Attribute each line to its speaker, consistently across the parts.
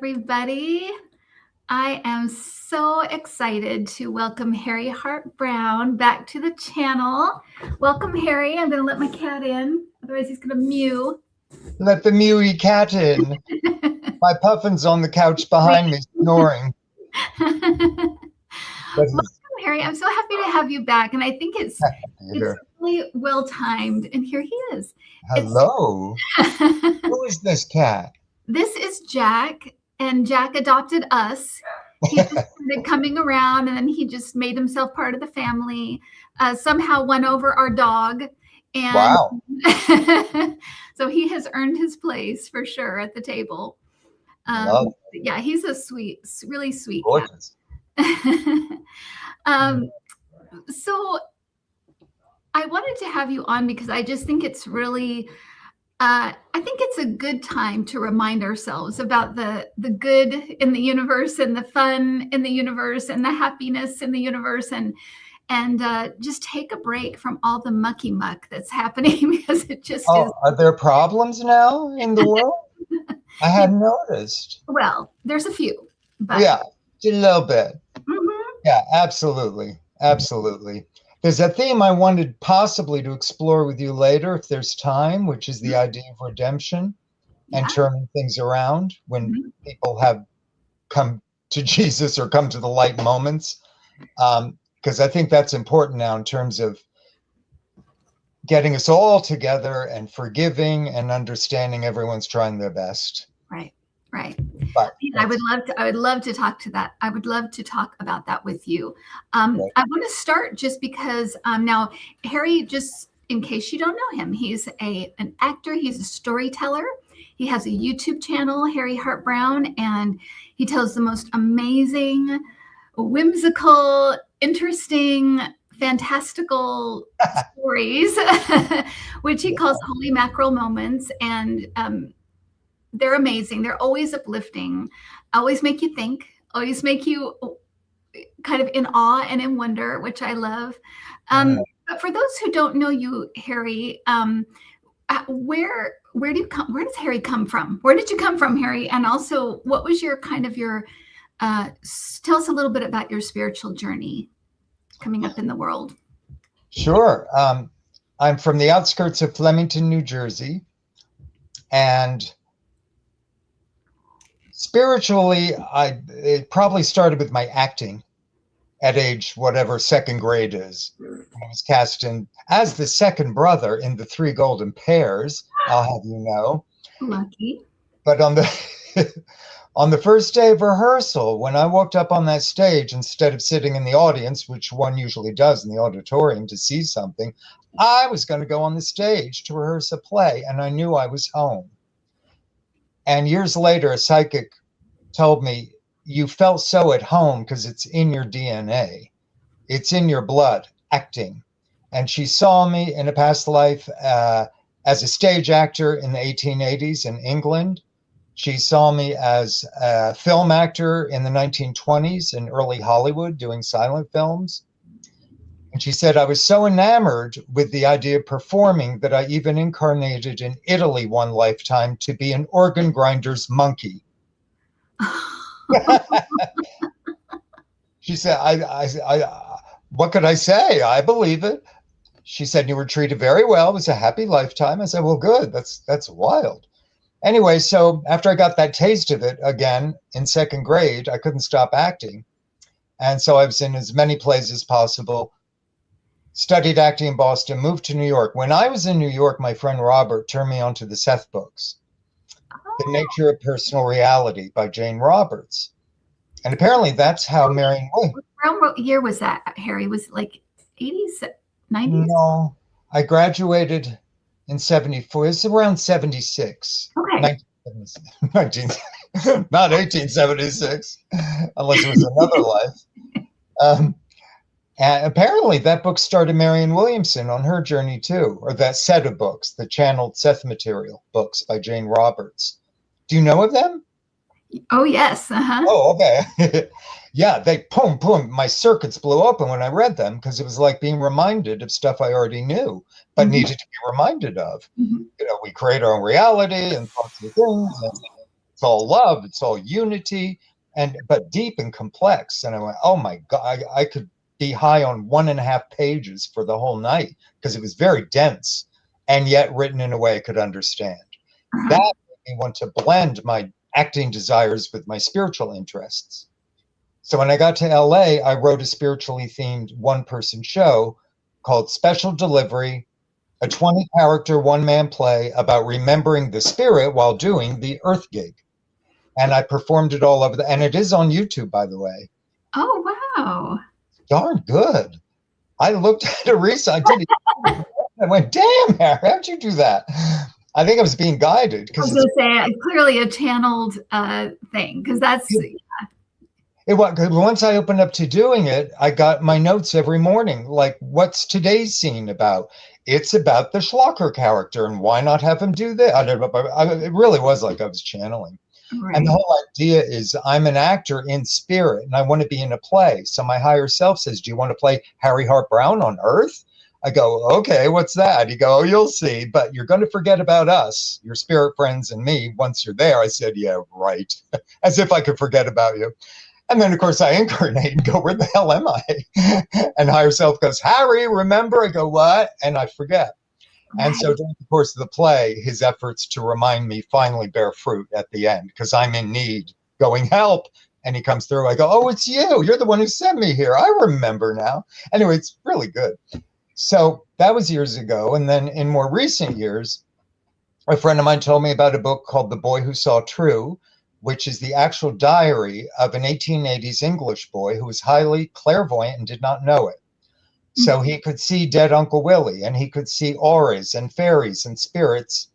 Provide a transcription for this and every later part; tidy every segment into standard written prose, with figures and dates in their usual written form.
Speaker 1: everybody. I am so excited to welcome Harry Hart-Browne back to the channel. Welcome, Harry. I'm going to let my cat in, otherwise he's going to mew.
Speaker 2: Let the mewy cat in. My puffin's on the couch behind me, snoring.
Speaker 1: Welcome, Harry. I'm so happy to have you back, and I think it's really well-timed, and here he is.
Speaker 2: Hello. Who is this cat?
Speaker 1: This is Jack, and Jack adopted us. He just started coming around, and then he just made himself part of the family. Somehow won over our dog, and
Speaker 2: wow.
Speaker 1: So he has earned his place for sure at the table. Yeah, he's a sweet, really sweet
Speaker 2: Gorgeous.
Speaker 1: cat. So I wanted to have you on because I just think it's really I think it's a good time to remind ourselves about the good in the universe and the fun in the universe and the happiness in the universe, and just take a break from all the mucky muck that's happening, because it just is.
Speaker 2: Are there problems now in the world? I hadn't noticed.
Speaker 1: Well, there's a few. But
Speaker 2: yeah, a little bit.
Speaker 1: Mm-hmm.
Speaker 2: Yeah, absolutely. Absolutely. There's a theme I wanted possibly to explore with you later, if there's time, which is the idea of redemption and turning things around when people have come to Jesus or come to the light moments. Because I think that's important now in terms of getting us all together and forgiving and understanding everyone's trying their best.
Speaker 1: Right. Right.
Speaker 2: But
Speaker 1: I would love to talk to that. I would love to talk about that with you. I want to start just because now Harry, just in case you don't know him, he's an actor. He's a storyteller. He has a YouTube channel, Harry Hart-Browne, and he tells the most amazing, whimsical, interesting, fantastical stories, which he calls Holy Mackerel Moments. And they're amazing. They're always uplifting, always make you think, always make you kind of in awe and in wonder, which I love. But for those who don't know you, Harry, where does Harry come from? Where did you come from, Harry? And also, what was your tell us a little bit about your spiritual journey coming up in the world.
Speaker 2: Sure. I'm from the outskirts of Flemington, New Jersey, and spiritually, it probably started with my acting at age whatever second grade is. I was cast in as the second brother in The Three Golden Pears, I'll have you know.
Speaker 1: Lucky.
Speaker 2: But on the first day of rehearsal, when I walked up on that stage, instead of sitting in the audience, which one usually does in the auditorium to see something, I was going to go on the stage to rehearse a play, and I knew I was home. And years later, a psychic told me, you felt so at home because it's in your DNA. It's in your blood, acting. And she saw me in a past life as a stage actor in the 1880s in England. She saw me as a film actor in the 1920s in early Hollywood doing silent films. And she said, I was so enamored with the idea of performing that I even incarnated in Italy one lifetime to be an organ grinder's monkey. She said, what could I say? I believe it. She said, you were treated very well. It was a happy lifetime. I said, well, good. That's wild. Anyway, so after I got that taste of it again in second grade, I couldn't stop acting. And so I was in as many plays as possible. Studied acting in Boston, moved to New York. When I was in New York, my friend Robert turned me on to the Seth books, The Nature of Personal Reality by Jane Roberts. And apparently that's how Marion Williamson.
Speaker 1: What year was that, Harry? Was it like 80s, 90s?
Speaker 2: No, I graduated in 74. It's around 76.
Speaker 1: Okay.
Speaker 2: not 1876, unless it was another life. And apparently that book started Marion Williamson on her journey too, or that set of books, the channeled Seth material books by Jane Roberts. Do you know of them?
Speaker 1: Oh, yes.
Speaker 2: Oh, okay. Yeah, they boom, my circuits blew open when I read them, because it was like being reminded of stuff I already knew, but needed to be reminded of. You know, we create our own reality and thoughts and things. It's all love, it's all unity, but deep and complex. And I went, oh my God, I could be high on 1.5 pages for the whole night because it was very dense and yet written in a way I could understand.
Speaker 1: Uh-huh.
Speaker 2: That made me want to blend my acting desires with my spiritual interests. So when I got to LA, I wrote a spiritually themed one-person show called Special Delivery, a 20-character one-man play about remembering the spirit while doing the Earth gig. And I performed it all over and it is on YouTube, by the way.
Speaker 1: Oh, wow.
Speaker 2: Darn good. I looked at it recently. I went, damn, Harry, how'd you do that? I think I was being guided.
Speaker 1: I was going to say, clearly a channeled thing, because that's...
Speaker 2: It was, once I opened up to doing it, I got my notes every morning. Like, what's today's scene about? It's about the Schlocker character, and why not have him do that? It really was like I was channeling.
Speaker 1: Right.
Speaker 2: And the whole idea is I'm an actor in spirit, and I want to be in a play. So my higher self says, do you want to play Harry Hart-Browne on Earth? I go, okay, what's that? He go, oh, you'll see, but you're going to forget about us, your spirit friends and me, once you're there. I said, yeah, right. As if I could forget about you. And then, of course, I incarnate and go, where the hell am I? And higher self goes, Harry, remember? I go, what? And I forget. Right. And so during the course of the play, his efforts to remind me finally bear fruit at the end, because I'm in need, going, help. And he comes through. I go, oh, it's you. You're the one who sent me here. I remember now. Anyway, it's really good. So that was years ago. And then in more recent years, a friend of mine told me about a book called The Boy Who Saw True, which is the actual diary of an 1880s English boy who was highly clairvoyant and did not know it. So he could see dead Uncle Willie, and he could see auras and fairies and spirits,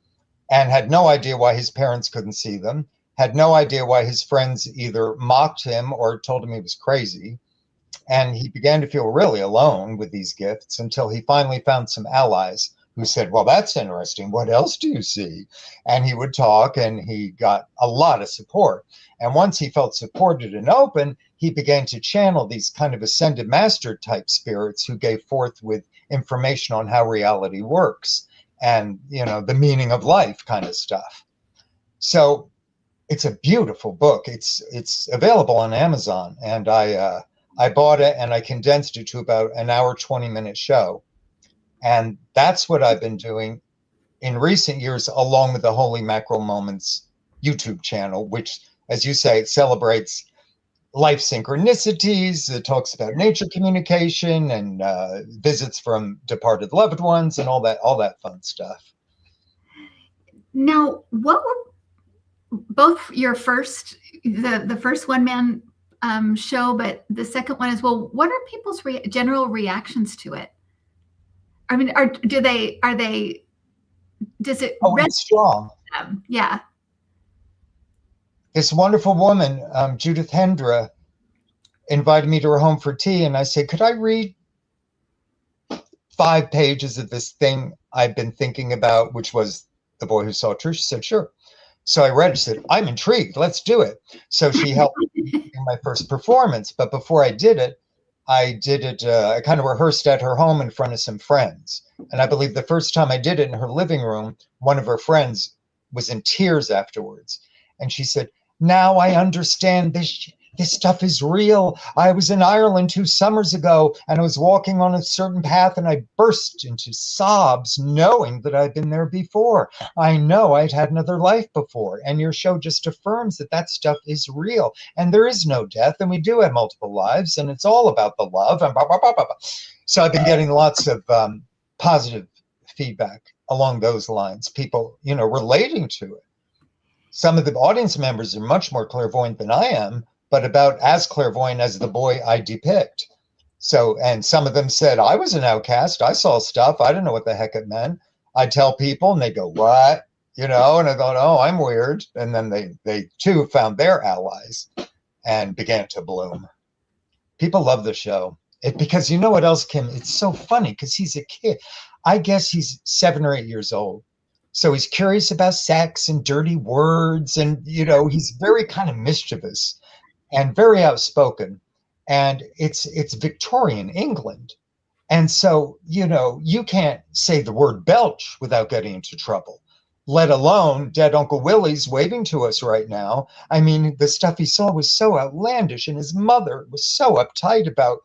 Speaker 2: and had no idea why his parents couldn't see them, had no idea why his friends either mocked him or told him he was crazy. And he began to feel really alone with these gifts until he finally found some allies who said, well, that's interesting. What else do you see? And he would talk, and he got a lot of support. And once he felt supported and open, he began to channel these kind of ascended master type spirits who gave forth with information on how reality works and, you know, the meaning of life kind of stuff. So it's a beautiful book. It's available on Amazon, and I bought it and I condensed it to about an hour, 20-minute show. And that's what I've been doing in recent years, along with the Holy Mackerel Moments YouTube channel, which, as you say, celebrates life synchronicities. It talks about nature communication and visits from departed loved ones and all that fun stuff.
Speaker 1: Now, what were both your first, the first one-man show, but the second one as well? What are people's general reactions to it? I mean, does it
Speaker 2: it's strong.
Speaker 1: Yeah.
Speaker 2: This wonderful woman, Judith Hendra, invited me to her home for tea, and I said, could I read 5 pages of this thing I've been thinking about, which was The Boy Who Saw True? She said, sure. So I read it, she said, I'm intrigued, let's do it. So she helped me in my first performance, but before I did it, I kind of rehearsed at her home in front of some friends. And I believe the first time I did it in her living room, one of her friends was in tears afterwards. And she said, now I understand this stuff is real. I was in Ireland 2 summers ago, and I was walking on a certain path, and I burst into sobs, knowing that I'd been there before. I know I'd had another life before, and your show just affirms that stuff is real, and there is no death, and we do have multiple lives, and it's all about the love, and blah, blah, blah, blah, blah. So I've been getting lots of positive feedback along those lines, people, you know, relating to it. Some of the audience members are much more clairvoyant than I am, but about as clairvoyant as the boy I depict. So, and some of them said, I was an outcast. I saw stuff. I didn't know what the heck it meant. I tell people and they go, what? You know, and I thought, oh, I'm weird. And then they too found their allies and began to bloom. People love the show. Because you know what else, Kim? It's so funny because he's a kid. I guess he's 7 or 8 years old. So he's curious about sex and dirty words. And, you know, he's very kind of mischievous and very outspoken. And it's Victorian England. And so, you know, you can't say the word belch without getting into trouble. let alone dead Uncle Willie's waving to us right now. I mean, the stuff he saw was so outlandish, and his mother was so uptight about,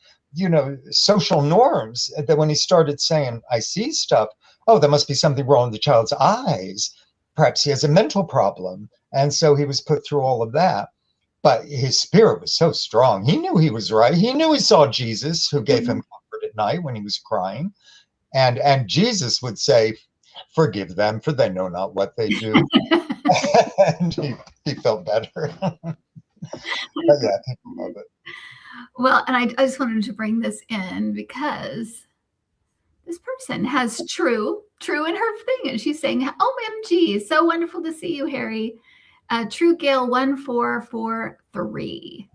Speaker 2: social norms, that when he started saying, I see stuff, oh, there must be something wrong with the child's eyes. Perhaps he has a mental problem. And so he was put through all of that. But his spirit was so strong. He knew he was right. He knew he saw Jesus, who gave him comfort at night when he was crying. And Jesus would say, forgive them, for they know not what they do. And he felt better. But yeah, people love it.
Speaker 1: Well, and I just wanted to bring this in because this person has true in her thing, and she's saying, OMG, so wonderful to see you, Harry. True Gale 1443.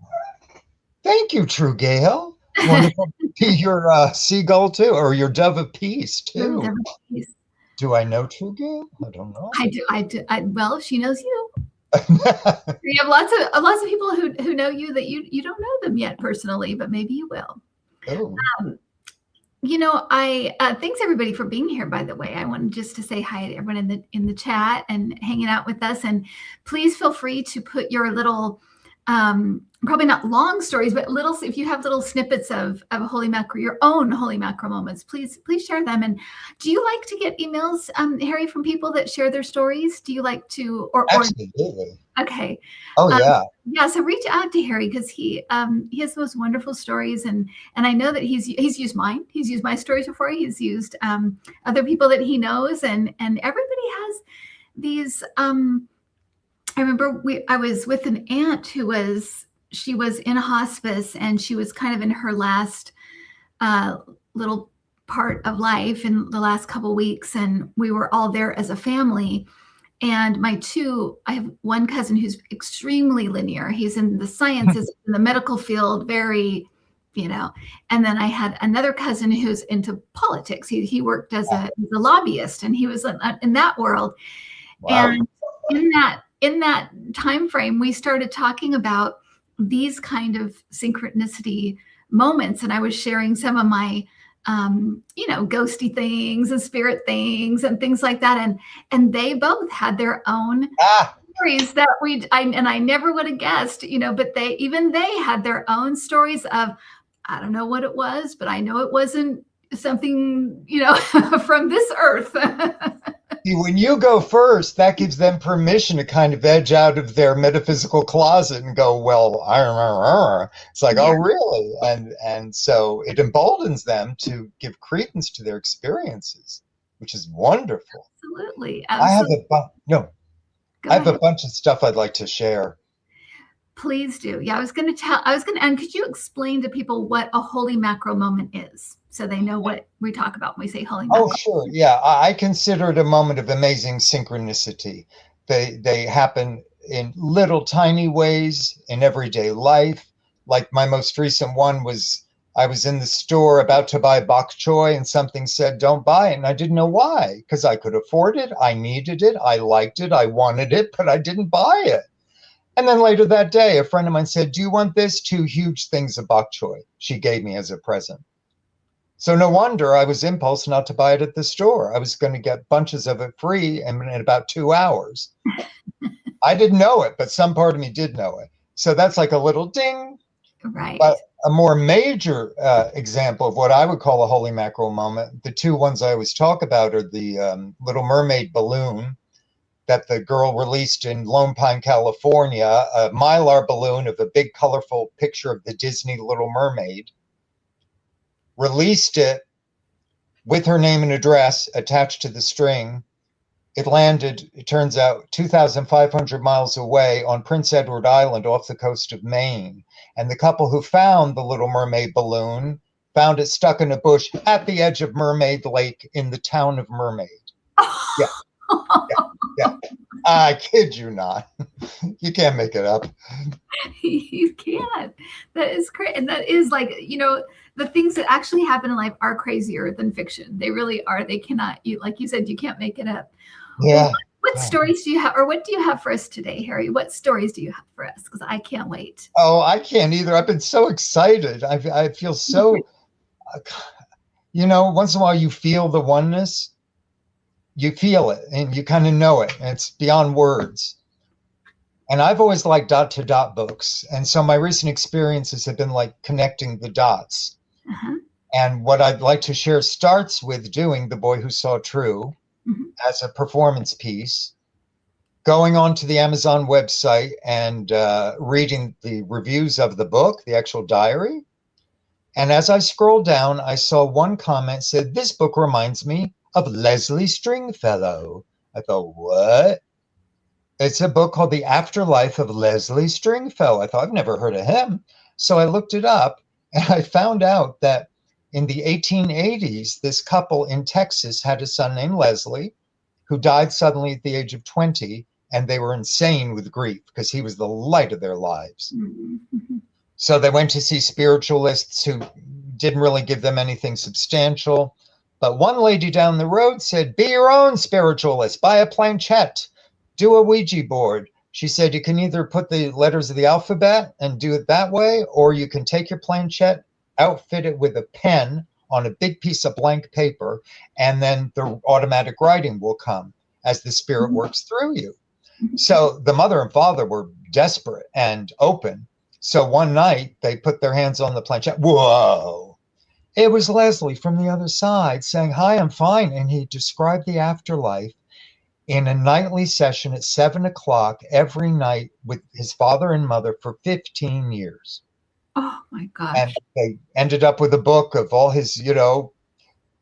Speaker 2: Thank you, True Gale. Wonderful to be your seagull too, or your dove of peace too.
Speaker 1: Dove of peace.
Speaker 2: Do I know True Gale? I don't know.
Speaker 1: I do. Well, she knows you. You have lots of people who know you that you don't know them yet personally, but maybe you will.
Speaker 2: Oh.
Speaker 1: I thanks everybody for being here. By the way, I wanted just to say hi to everyone in the chat and hanging out with us. And please feel free to put your little, probably not long stories, but if you have little snippets of a holy macro, your own holy macro moments, please share them. And do you like to get emails, Harry, from people that share their stories? Do you like to,
Speaker 2: Absolutely.
Speaker 1: Okay.
Speaker 2: Oh yeah.
Speaker 1: Yeah. So reach out to Harry, because he has those wonderful stories, and I know that he's used mine. He's used my stories before. He's used other people that he knows, and everybody has these. I remember I was with an aunt she was in a hospice, and she was kind of in her last little part of life in the last couple of weeks, and we were all there as a family. And I have one cousin who's extremely linear. He's in the sciences, in the medical field, very, and then I had another cousin who's into politics. He worked as a lobbyist, and he was in that world. Wow. And in that time frame, we started talking about these kind of synchronicity moments. And I was sharing some of my ghosty things and spirit things and things like that. And they both had their own stories that I never would have guessed, but they had their own stories of, I don't know what it was, but I know it wasn't something, from this earth.
Speaker 2: See, when you go first, that gives them permission to kind of edge out of their metaphysical closet and go, well, it's like, yeah. Oh, really? And so it emboldens them to give credence to their experiences, which is wonderful.
Speaker 1: Absolutely.
Speaker 2: I have a bunch of stuff I'd like to share.
Speaker 1: Please do. Yeah, and could you explain to people what a holy macro moment is, so they know what we talk about when we say holy macro?
Speaker 2: Oh, sure. Yeah, I consider it a moment of amazing synchronicity. They happen in little tiny ways in everyday life. Like my most recent one was, I was in the store about to buy bok choy, and something said, don't buy it. And I didn't know why, because I could afford it. I needed it. I liked it. I wanted it, but I didn't buy it. And then later that day, a friend of mine said, do you want this? 2 huge things of bok choy she gave me as a present. So no wonder I was impulse not to buy it at the store. I was going to get bunches of it free in about 2 hours. I didn't know it, but some part of me did know it. So that's like a little ding.
Speaker 1: Right.
Speaker 2: But a more major example of what I would call a holy mackerel moment, the 2 ones I always talk about are the Little Mermaid balloon that the girl released in Lone Pine, California, a Mylar balloon of a big colorful picture of the Disney Little Mermaid. Released it with her name and address attached to the string. It landed, it turns out, 2,500 miles away on Prince Edward Island off the coast of Maine. And the couple who found the Little Mermaid balloon found it stuck in a bush at the edge of Mermaid Lake in the town of Mermaid. Yeah. Yeah. I kid you not. You can't make it up.
Speaker 1: You can't. That is crazy. And that is like, the things that actually happen in life are crazier than fiction. They really are. They cannot, like you said, you can't make it up.
Speaker 2: Yeah.
Speaker 1: What stories do you have, or what do you have for us today, Harry? What stories do you have for us? Because I can't wait.
Speaker 2: Oh, I can't either. I've been so excited. I feel so, once in a while you feel the oneness. you feel it and you kind of know it. And it's beyond words. And I've always liked dot-to-dot books. And so my recent experiences have been like connecting the dots.
Speaker 1: Uh-huh.
Speaker 2: And what I'd like to share starts with doing The Boy Who Saw True as a performance piece, going onto the Amazon website and reading the reviews of the book, the actual diary. And as I scrolled down, I saw one comment said, "This book reminds me of Leslie Stringfellow." I thought, what? It's a book called The Afterlife of Leslie Stringfellow. I thought, I've never heard of him. So I looked it up and I found out that in the 1880s, this couple in Texas had a son named Leslie who died suddenly at the age of 20, and they were insane with grief because he was the light of their lives.
Speaker 1: Mm-hmm.
Speaker 2: So they went to see spiritualists who didn't really give them anything substantial. But one lady down the road said, be your own spiritualist, buy a planchette, do a Ouija board. She said, you can either put the letters of the alphabet and do it that way, or you can take your planchette, outfit it with a pen on a big piece of blank paper, and then the automatic writing will come as the spirit works through you. So the mother and father were desperate and open. So one night they put their hands on the planchette. Whoa! It was Leslie from the other side saying, hi, I'm fine. And he described the afterlife in a nightly session at 7 o'clock every night with his father and mother for 15 years.
Speaker 1: Oh my gosh.
Speaker 2: And they ended up with a book of all his,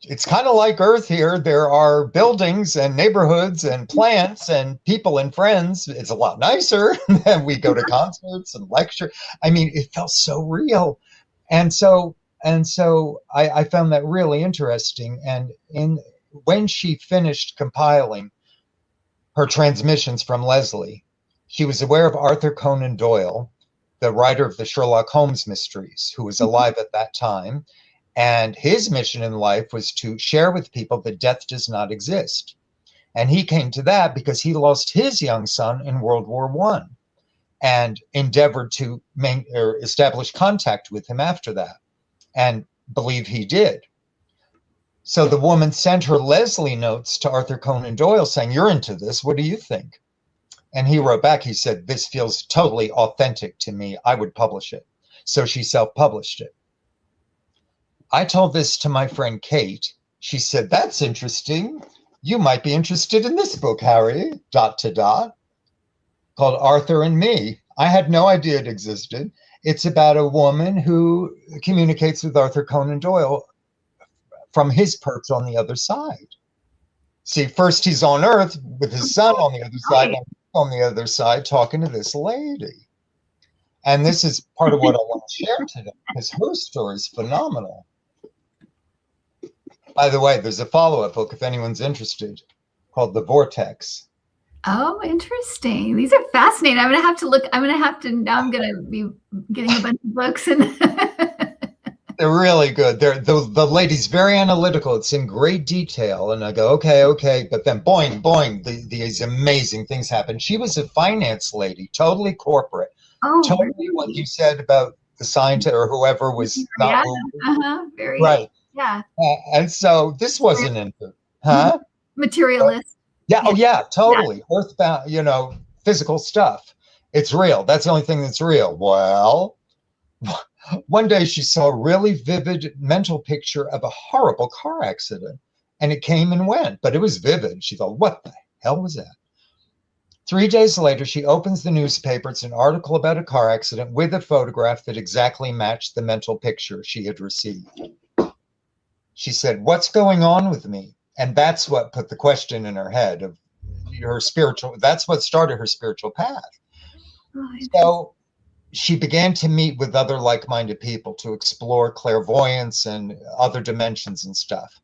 Speaker 2: it's kind of like Earth here. There are buildings and neighborhoods and plants and people and friends. It's a lot nicer than we go to concerts and lecture. I mean, it felt so real. And so I found that really interesting. And when she finished compiling her transmissions from Leslie, she was aware of Arthur Conan Doyle, the writer of the Sherlock Holmes mysteries, who was alive at that time. And his mission in life was to share with people that death does not exist. And he came to that because he lost his young son in World War I and endeavored to establish contact with him after that, and believe he did. So the woman sent her Leslie notes to Arthur Conan Doyle saying, you're into this. What do you think? And he wrote back, he said, this feels totally authentic to me. I would publish it. So she self-published it. I told this to my friend Kate. She said, that's interesting. You might be interested in this book, Harry, ... called Arthur and Me. I had no idea it existed. It's about a woman who communicates with Arthur Conan Doyle from his perch on the other side. See, first he's on Earth with his son on the other side, and on the other side talking to this lady. And this is part of what I want to share today, because her story is phenomenal. By the way, there's a follow-up book, if anyone's interested, called The Vortex.
Speaker 1: Oh, interesting. These are fascinating. I'm going to have to look. Now I'm going to be getting a bunch of books. And
Speaker 2: they're really good. The lady's very analytical. It's in great detail. And I go, okay. But then boing, these amazing things happen. She was a finance lady, totally corporate.
Speaker 1: Oh,
Speaker 2: totally
Speaker 1: really?
Speaker 2: What you said about the scientist or whoever was not
Speaker 1: very
Speaker 2: right.
Speaker 1: Yeah.
Speaker 2: And so this wasn't into,
Speaker 1: materialist.
Speaker 2: Yeah. Oh, yeah, totally. Yeah. Earthbound, physical stuff. It's real. That's the only thing that's real. Well, one day she saw a really vivid mental picture of a horrible car accident, and it came and went, but it was vivid. She thought, what the hell was that? 3 days later, she opens the newspaper. It's an article about a car accident with a photograph that exactly matched the mental picture she had received. She said, what's going on with me? And that's what put the question in her head of that's what started her spiritual path. So she began to meet with other like-minded people to explore clairvoyance and other dimensions and stuff.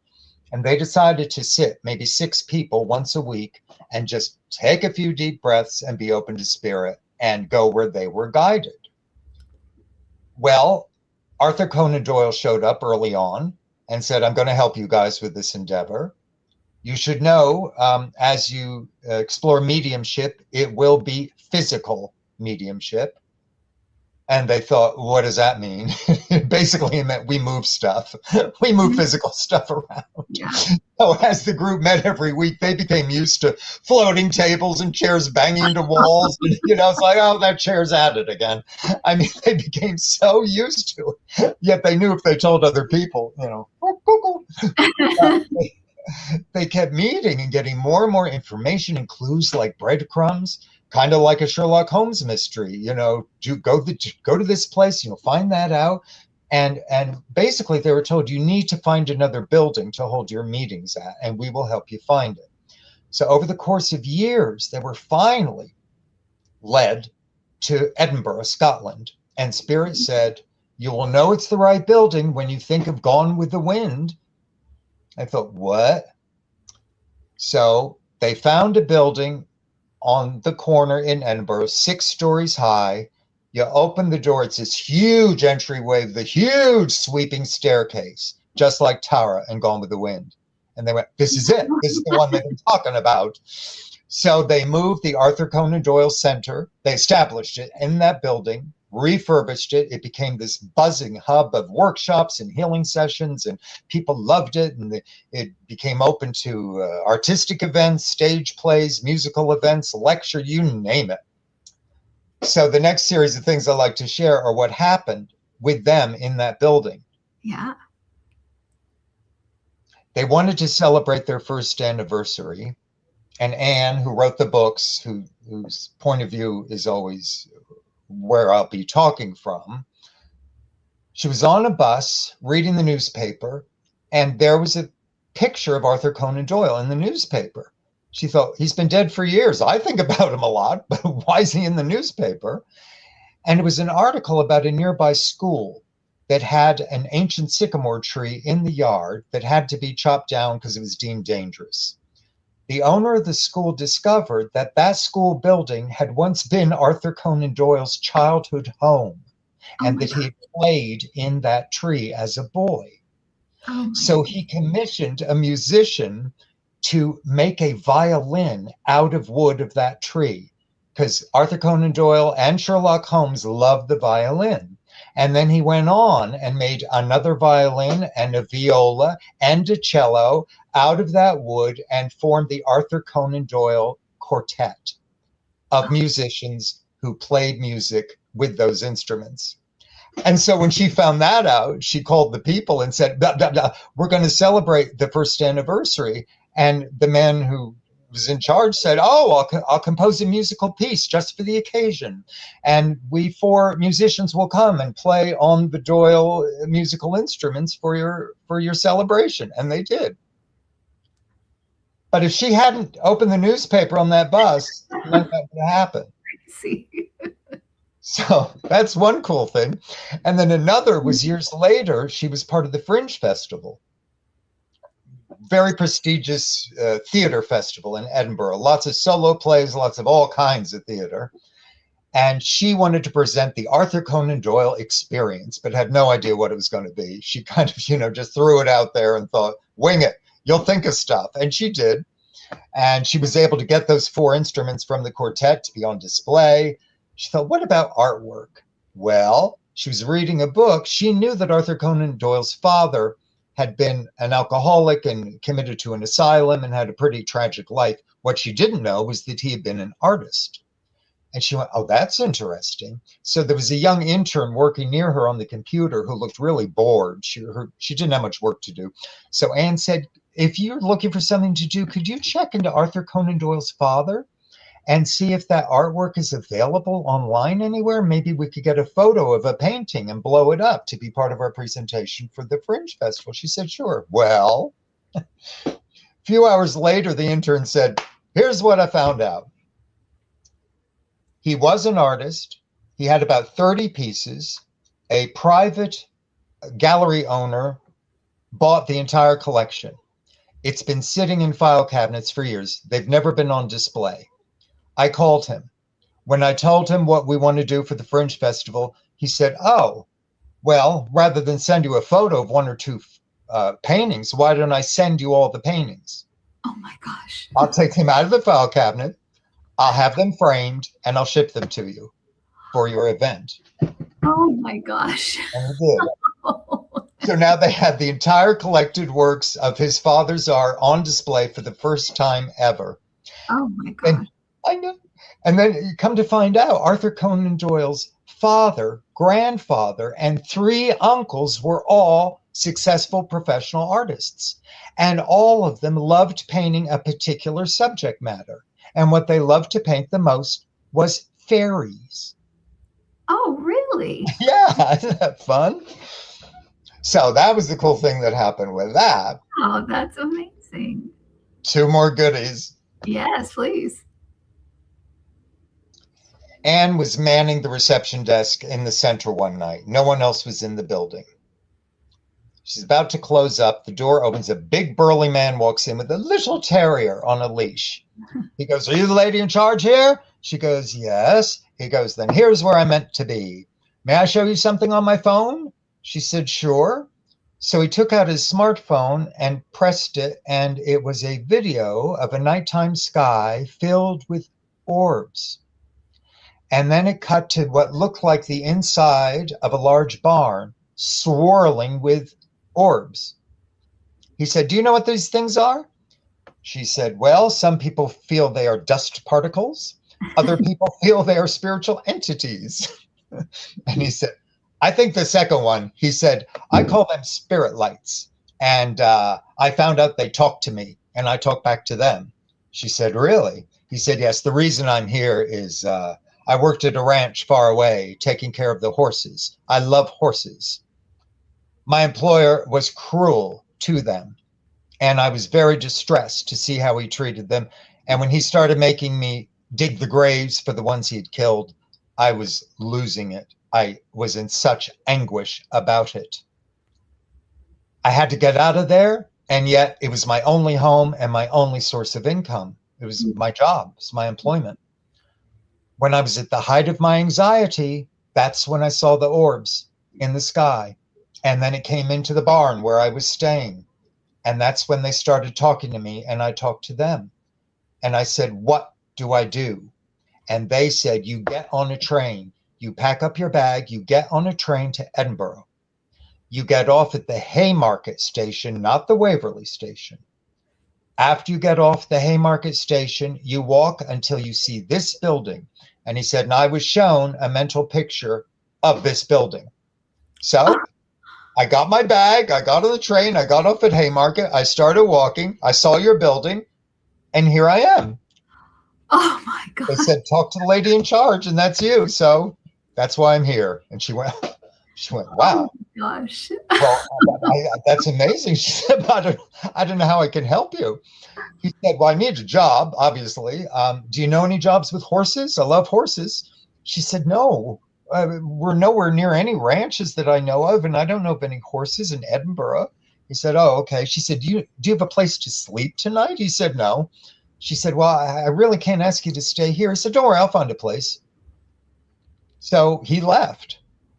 Speaker 2: And they decided to sit, maybe 6 people once a week, and just take a few deep breaths and be open to spirit and go where they were guided. Well, Arthur Conan Doyle showed up early on and said, I'm going to help you guys with this endeavor. You should know, as you explore mediumship, it will be physical mediumship. And they thought, what does that mean? Basically, it meant we move stuff. We move physical stuff around.
Speaker 1: Yeah.
Speaker 2: So as the group met every week, they became used to floating tables and chairs banging into walls. And, it's like, oh, that chair's at it again. I mean, they became so used to it. Yet they knew if they told other people, they kept meeting and getting more and more information and clues like breadcrumbs, kind of like a Sherlock Holmes mystery. Go to this place, find that out. And basically they were told, you need to find another building to hold your meetings at, and we will help you find it. So over the course of years, they were finally led to Edinburgh, Scotland. And Spirit said, you will know it's the right building when you think of Gone with the Wind. I thought, what? So they found a building on the corner in Edinburgh, 6 stories high. You open the door, it's this huge entryway, the huge sweeping staircase, just like Tara and Gone with the Wind. And they went, this is it. This is the one they've been talking about. So they moved the Arthur Conan Doyle Center. They established it in that building, refurbished it. It became this buzzing hub of workshops and healing sessions, and people loved it. And it became open to artistic events, stage plays, musical events, lecture, you name it. So the next series of things I like to share are what happened with them in that building.
Speaker 1: Yeah.
Speaker 2: They wanted to celebrate their first anniversary. And Anne, who wrote the books, whose point of view is always where I'll be talking from, she was on a bus reading the newspaper, and there was a picture of Arthur Conan Doyle in the newspaper. She thought, he's been dead for years. I think about him a lot, but why is he in the newspaper? And it was an article about a nearby school that had an ancient sycamore tree in the yard that had to be chopped down because it was deemed dangerous. The owner of the school discovered that that school building had once been Arthur Conan Doyle's childhood home, and that he played in that tree as a boy. So he commissioned a musician to make a violin out of wood of that tree, because Arthur Conan Doyle and Sherlock Holmes loved the violin. And then he went on and made another violin and a viola and a cello out of that wood and formed the Arthur Conan Doyle Quartet of musicians who played music with those instruments. And so when she found that out, she called the people and said, blah, blah, blah, we're going to celebrate the first anniversary. And the man who was in charge said, oh, I'll compose a musical piece just for the occasion. And we 4 musicians will come and play on the Doyle musical instruments for your celebration. And they did. But if she hadn't opened the newspaper on that bus, none of that would happen.
Speaker 1: See.
Speaker 2: So that's one cool thing. And then another was years later, she was part of the Fringe Festival. Very prestigious theater festival in Edinburgh. Lots of solo plays, lots of all kinds of theater. And she wanted to present the Arthur Conan Doyle experience, but had no idea what it was going to be. She kind of, just threw it out there and thought, wing it, you'll think of stuff. And she did. And she was able to get those 4 instruments from the quartet to be on display. She thought, what about artwork? Well, she was reading a book. She knew that Arthur Conan Doyle's father had been an alcoholic and committed to an asylum and had a pretty tragic life. What she didn't know was that he had been an artist. And she went, oh, that's interesting. So there was a young intern working near her on the computer who looked really bored. She didn't have much work to do. So Anne said, if you're looking for something to do, could you check into Arthur Conan Doyle's father and see if that artwork is available online anywhere? Maybe we could get a photo of a painting and blow it up to be part of our presentation for the Fringe Festival. She said, sure. Well, a few hours later, the intern said, here's what I found out. He was an artist. He had about 30 pieces. A private gallery owner bought the entire collection. It's been sitting in file cabinets for years. They've never been on display. I called him. When I told him what we want to do for the Fringe Festival, he said, oh, well, rather than send you a photo of 1 or 2 paintings, why don't I send you all the paintings?
Speaker 1: Oh my gosh.
Speaker 2: I'll take them out of the file cabinet. I'll have them framed and I'll ship them to you for your event.
Speaker 1: Oh my gosh.
Speaker 2: And he did. So now they had the entire collected works of his father's art on display for the first time ever.
Speaker 1: Oh my
Speaker 2: And
Speaker 1: gosh.
Speaker 2: I know. And then you come to find out Arthur Conan Doyle's father, grandfather, and three uncles were all successful professional artists. And all of them loved painting a particular subject matter. And what they loved to paint the most was fairies.
Speaker 1: Oh, really?
Speaker 2: Yeah, isn't that fun? So that was the cool thing that happened with that.
Speaker 1: Oh, that's amazing.
Speaker 2: Two more goodies.
Speaker 1: Yes, please.
Speaker 2: Anne was manning the reception desk in the center one night. No one else was in the building. She's about to close up. The door opens. A big burly man walks in with a little terrier on a leash. He goes, "Are you the lady in charge here?" She goes, "Yes." He goes, "Then here's where I'm meant to be. May I show you something on my phone?" She said, "Sure." So he took out his smartphone and pressed it, and it was a video of a nighttime sky filled with orbs. And then it cut to what looked like the inside of a large barn swirling with orbs. He said, "Do you know what these things are?" She said, "Well, some people feel they are dust particles. Other people feel they are spiritual entities." And he said, "I think the second one," he said, "I call them spirit lights. And I found out they talk to me and I talk back to them." She said, "Really?" He said, "Yes, the reason I'm here is I worked at a ranch far away taking care of the horses. I love horses. My employer was cruel to them, and I was very distressed to see how he treated them. And when he started making me dig the graves for the ones he had killed, I was losing it. I was in such anguish about it. I had to get out of there, and yet it was my only home and my only source of income. It was my job, it was my employment. When I was at the height of my anxiety, that's when I saw the orbs in the sky. And then it came into the barn where I was staying. And that's when they started talking to me, and I talked to them. And I said, "What do I do?" And they said, "You get on a train, you pack up your bag, you get on a train to Edinburgh. You get off at the Haymarket station, not the Waverley station. After you get off the Haymarket station, you walk until you see this building." And he said, and I was shown a mental picture of this building. So I got my bag, I got on the train, I got off at Haymarket, I started walking, I saw your building, and here I am.
Speaker 1: Oh my
Speaker 2: They
Speaker 1: God.
Speaker 2: said, "Talk to the lady in charge," and that's you. So that's why I'm here. And she went,
Speaker 1: Oh
Speaker 2: "Wow.
Speaker 1: my gosh.
Speaker 2: Well, that's amazing." She said, I don't know how I can help you." He said, "Well, I need a job, obviously. Do you know any jobs with horses? I love horses." She said, "No, we're nowhere near any ranches that I know of, and I don't know of any horses in Edinburgh." He said, "Oh, okay." She said, do you have a place to sleep tonight?" He said, "No." She said, "Well, I really can't ask you to stay here." He said, "Don't worry, I'll find a place." So he left.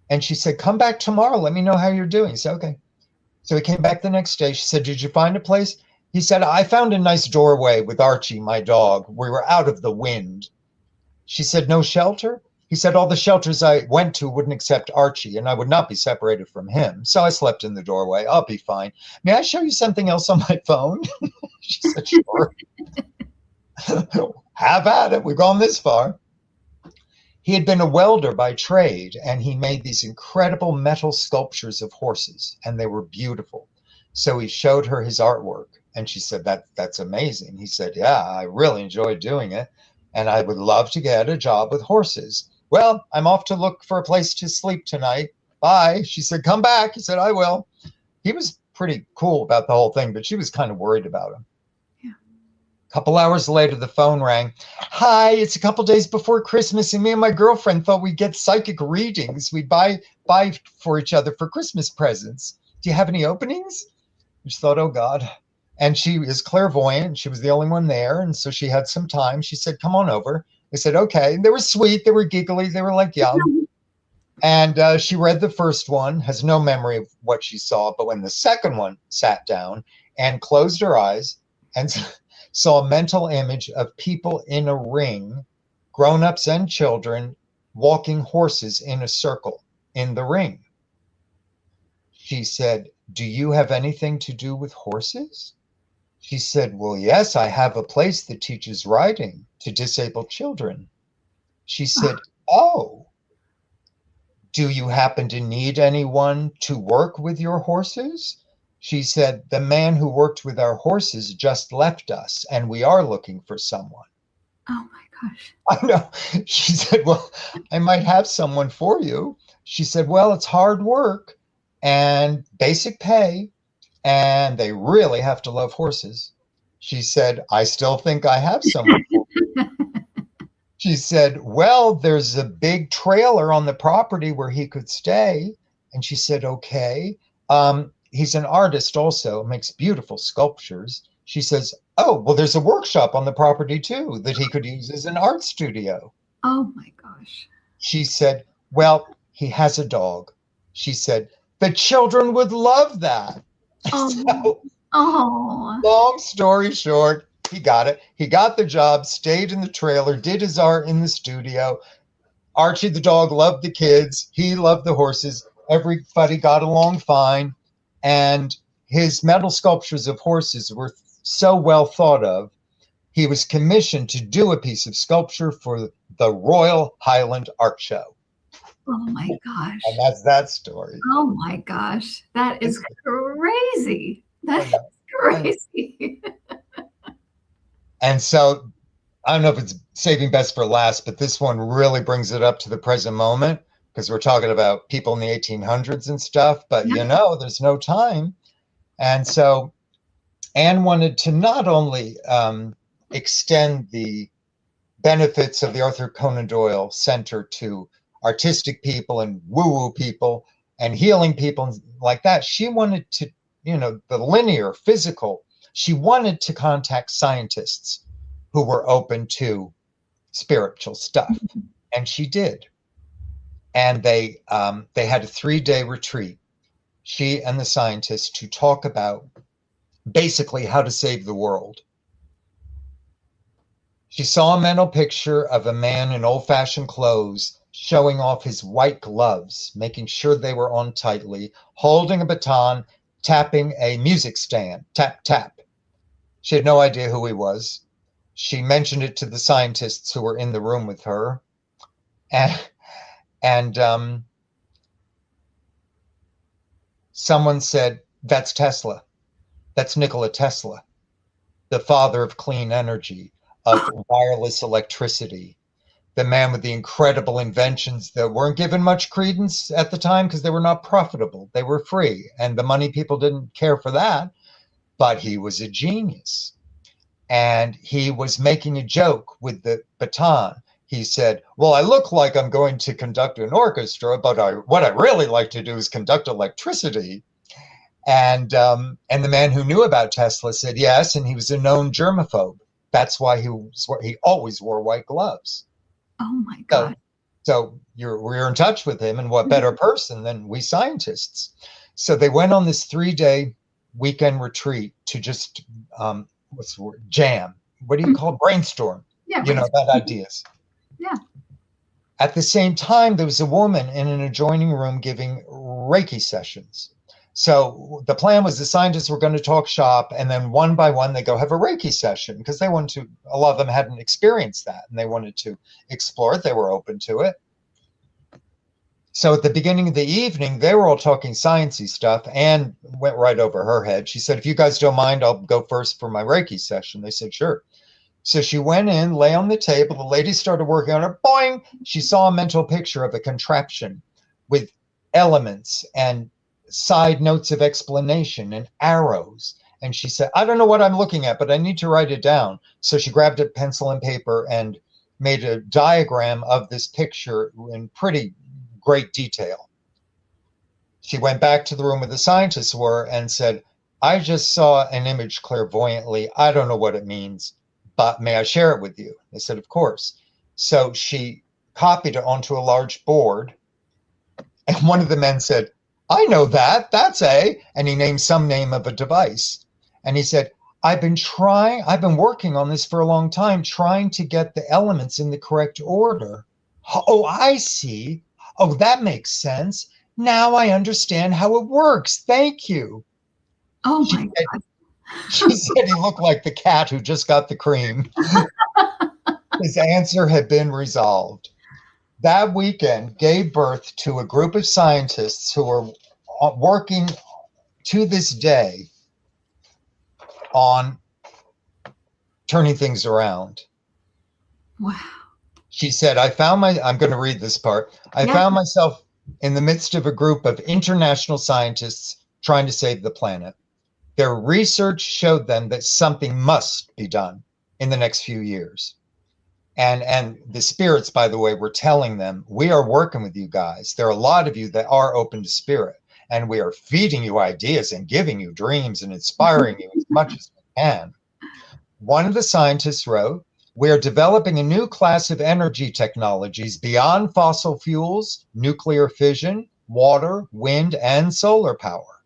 Speaker 2: And she said, "Come back tomorrow. Let me know how you're doing." He said, "Okay." So he came back the next day. She said, "Did you find a place?" He said, "I found a nice doorway with Archie, my dog. We were out of the wind." She said, "No shelter?" He said, "All the shelters I went to wouldn't accept Archie, and I would not be separated from him. So I slept in the doorway. I'll be fine. May I show you something else on my phone?" She said, "Sure." Have at it. We've gone this far. He had been a welder by trade, and he made these incredible metal sculptures of horses, and they were beautiful. So he showed her his artwork, and she said, That's amazing." He said, "Yeah, I really enjoyed doing it, and I would love to get a job with horses. Well, I'm off to look for a place to sleep tonight. Bye." She said, "Come back." He said, "I will." He was pretty cool about the whole thing, but she was kind of worried about him.
Speaker 1: Yeah.
Speaker 2: A couple hours later, the phone rang. "Hi, it's a couple days before Christmas, and me and my girlfriend thought we'd get psychic readings. We'd buy for each other for Christmas presents. Do you have any openings?" And she thought, "Oh God." And she is clairvoyant. She was the only one there, and so she had some time. She said, "Come on over." They said, "Okay." They were sweet. They were giggly. They were like young. And she read the first one, has no memory of what she saw. But when the second one sat down and closed her eyes and saw a mental image of people in a ring, grown-ups and children, walking horses in a circle in the ring. She said, "Do you have anything to do with horses?" She said, "Well, yes, I have a place that teaches riding to disabled children." She said, "Oh, do you happen to need anyone to work with your horses?" She said, "The man who worked with our horses just left us, and we are looking for someone."
Speaker 1: Oh my gosh.
Speaker 2: I know. She said, "Well, I might have someone for you." She said, "Well, it's hard work and basic pay, and they really have to love horses." She said, "I still think I have someone for you." She said, "Well, there's a big trailer on the property where he could stay." And she said, "Okay." He's an artist also, makes beautiful sculptures. She says, "Oh, well, there's a workshop on the property too that he could use as an art studio."
Speaker 1: Oh my gosh.
Speaker 2: She said, "Well, he has a dog." She said, "The children would love that."
Speaker 1: Oh,
Speaker 2: So,
Speaker 1: oh,
Speaker 2: long story short, he got it. He got the job, stayed in the trailer, did his art in the studio. Archie the dog loved the kids. He loved the horses. Everybody got along fine. And his metal sculptures of horses were so well thought of. He was commissioned to do a piece of sculpture for the Royal Highland Art Show.
Speaker 1: oh my
Speaker 2: And
Speaker 1: gosh.
Speaker 2: that's that story.
Speaker 1: Oh my gosh. That is crazy.
Speaker 2: I
Speaker 1: That's
Speaker 2: know.
Speaker 1: crazy.
Speaker 2: And so I don't know if it's saving best for last, but this one really brings it up to the present moment because we're talking about people in the 1800s and stuff, but
Speaker 1: Yeah.
Speaker 2: there's no time. And so Anne wanted to not only extend the benefits of the Arthur Conan Doyle Center to artistic people and woo-woo people and healing people and like that. She wanted to, the linear, physical, she wanted to contact scientists who were open to spiritual stuff. And she did. And they had a 3-day retreat, she and the scientists, to talk about basically how to save the world. She saw a mental picture of a man in old-fashioned clothes showing off his white gloves, making sure they were on tightly, holding a baton, tapping a music stand. Tap, tap. She had no idea who he was. She mentioned it to the scientists who were in the room with her. And someone said, "That's Tesla. That's Nikola Tesla, the father of clean energy, of wireless electricity, the man with the incredible inventions that weren't given much credence at the time because they were not profitable. They were free, and the money people didn't care for that. But he was a genius. And he was making a joke with the baton. He said, "Well, I look like I'm going to conduct an orchestra, but what I really like to do is conduct electricity." And the man who knew about Tesla said yes, and he was a known germaphobe. That's why he always wore white gloves.
Speaker 1: Oh my
Speaker 2: So,
Speaker 1: God.
Speaker 2: so we're in touch with him, and what better person than we scientists? So they went on this 3-day weekend retreat to just what's the word? Jam. What do you call it? Brainstorm?
Speaker 1: Yeah, right.
Speaker 2: About ideas.
Speaker 1: Yeah.
Speaker 2: At the same time, there was a woman in an adjoining room giving Reiki sessions. So the plan was the scientists were going to talk shop, and then one by one they go have a Reiki session because they wanted to. A lot of them hadn't experienced that, and they wanted to explore it. They were open to it. So at the beginning of the evening, they were all talking sciencey stuff, and went right over her head. She said, "If you guys don't mind, I'll go first for my Reiki session." They said, "Sure." So she went in, lay on the table. The lady started working on her. Boing! She saw a mental picture of a contraption with elements and side notes of explanation and arrows. And she said, "I don't know what I'm looking at, but I need to write it down." So she grabbed a pencil and paper and made a diagram of this picture in pretty great detail. She went back to the room where the scientists were and said, "I just saw an image clairvoyantly. I don't know what it means, but may I share it with you?" They said, "Of course." So she copied it onto a large board. And one of the men said, "I know that. That's a," and he named some name of a device. And he said, I've been working on this for a long time, trying to get the elements in the correct order." "Oh, I see. Oh, that makes sense." Now I understand how it works. Thank you.
Speaker 1: Oh
Speaker 2: She
Speaker 1: my
Speaker 2: said,
Speaker 1: God.
Speaker 2: she said he looked like the cat who just got the cream. His answer had been resolved. That weekend gave birth to a group of scientists who are working to this day on turning things around.
Speaker 1: Wow.
Speaker 2: She said, I'm going to read this part. I
Speaker 1: Yeah.
Speaker 2: found myself in the midst of a group of international scientists trying to save the planet. Their research showed them that something must be done in the next few years. And the spirits, by the way, were telling them, we are working with you guys. There are a lot of you that are open to spirit, and we are feeding you ideas and giving you dreams and inspiring you as much as we can. One of the scientists wrote, we are developing a new class of energy technologies beyond fossil fuels, nuclear fission, water, wind, and solar power.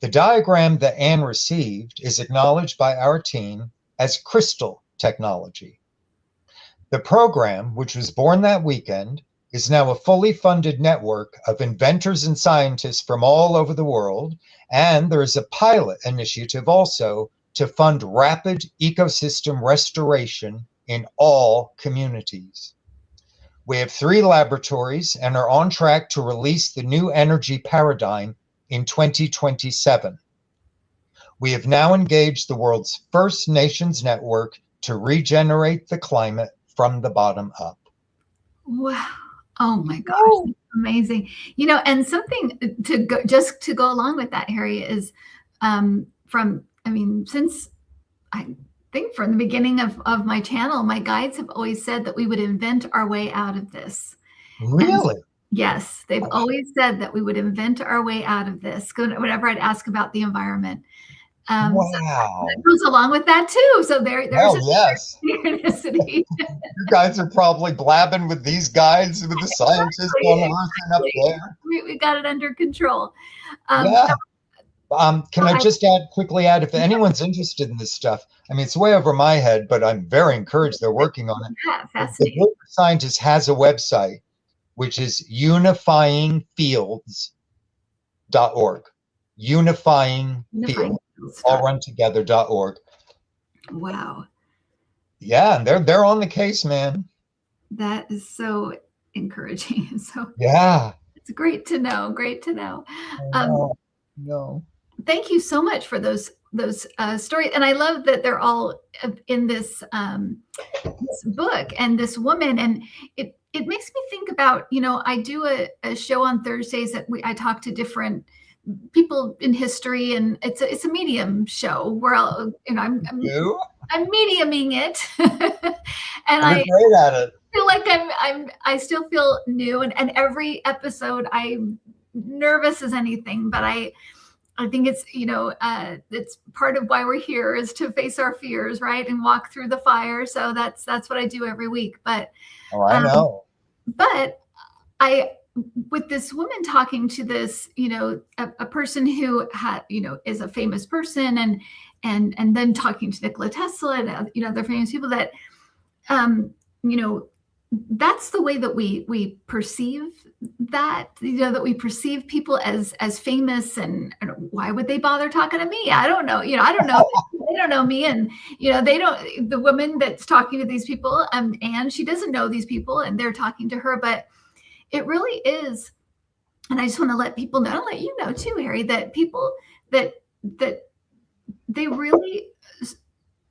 Speaker 2: The diagram that Anne received is acknowledged by our team as crystal technology. The program, which was born that weekend, is now a fully funded network of inventors and scientists from all over the world, and there is a pilot initiative also to fund rapid ecosystem restoration in all communities. We have 3 laboratories and are on track to release the new energy paradigm in 2027. We have now engaged the world's first nations network to regenerate the climate from the bottom up.
Speaker 1: Wow. Oh my gosh. That's amazing. And something to go along with that, Harry, is since I think from the beginning of my channel, my guides have always said that we would invent our way out of this. And
Speaker 2: Really?
Speaker 1: yes, they've always said that we would invent our way out of this whenever I'd ask about the environment. So
Speaker 2: Wow.
Speaker 1: that goes along with that too. So there's
Speaker 2: Oh,
Speaker 1: a
Speaker 2: yes.
Speaker 1: synchronicity.
Speaker 2: You guys are probably blabbing with these guides, with the scientists on Earth and up there.
Speaker 1: We got it under control. So
Speaker 2: Yeah. Can I just quickly add, if anyone's interested in this stuff, I mean, it's way over my head, but I'm very encouraged they're working on it.
Speaker 1: yeah,
Speaker 2: The
Speaker 1: fascinating.
Speaker 2: group of scientists has a website, which is unifyingfields.org. Unifying
Speaker 1: Unifying
Speaker 2: Fields,
Speaker 1: fields.
Speaker 2: all run together.org.
Speaker 1: Wow.
Speaker 2: Yeah, and they're on the case, man.
Speaker 1: That is so encouraging. So
Speaker 2: Yeah.
Speaker 1: it's great to know. Great to know.
Speaker 2: No.
Speaker 1: Thank you so much for those stories, and I love that they're all in this book and this woman, and it makes me think about, I do a show on Thursdays that I talk to different people in history, and it's a medium show where I'm mediuming it, and
Speaker 2: You're great at it.
Speaker 1: feel like I still feel new, and every episode I'm nervous as anything, but I think it's it's part of why we're here, is to face our fears, right, and walk through the fire. So that's what I do every week. But
Speaker 2: I know.
Speaker 1: But I, with this woman talking to this, a person who is a famous person, and then talking to Nikola Tesla and other famous people that that's the way that we perceive that, that we perceive people as famous, and why would they bother talking to me? I don't know. I don't know. They don't know me, and they don't. The woman that's talking to these people, and she doesn't know these people, and they're talking to her. But it really is, and I just want to let people know, let you know too, Harry, that people that they really,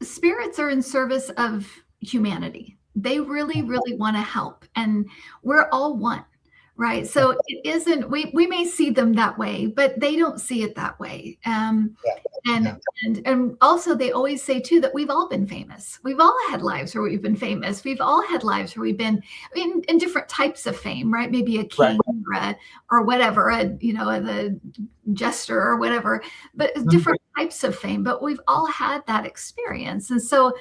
Speaker 1: spirits are in service of humanity. They really, really want to help, and we're all one, right? So it isn't, we may see them that way, but they don't see it that way. And also they always say too that we've all been famous. We've all had lives where we've been famous. We've all had lives where we've been in different types of fame, right? Maybe a king, right, or whatever, the jester or whatever, but different types of fame. But we've all had that experience, and so.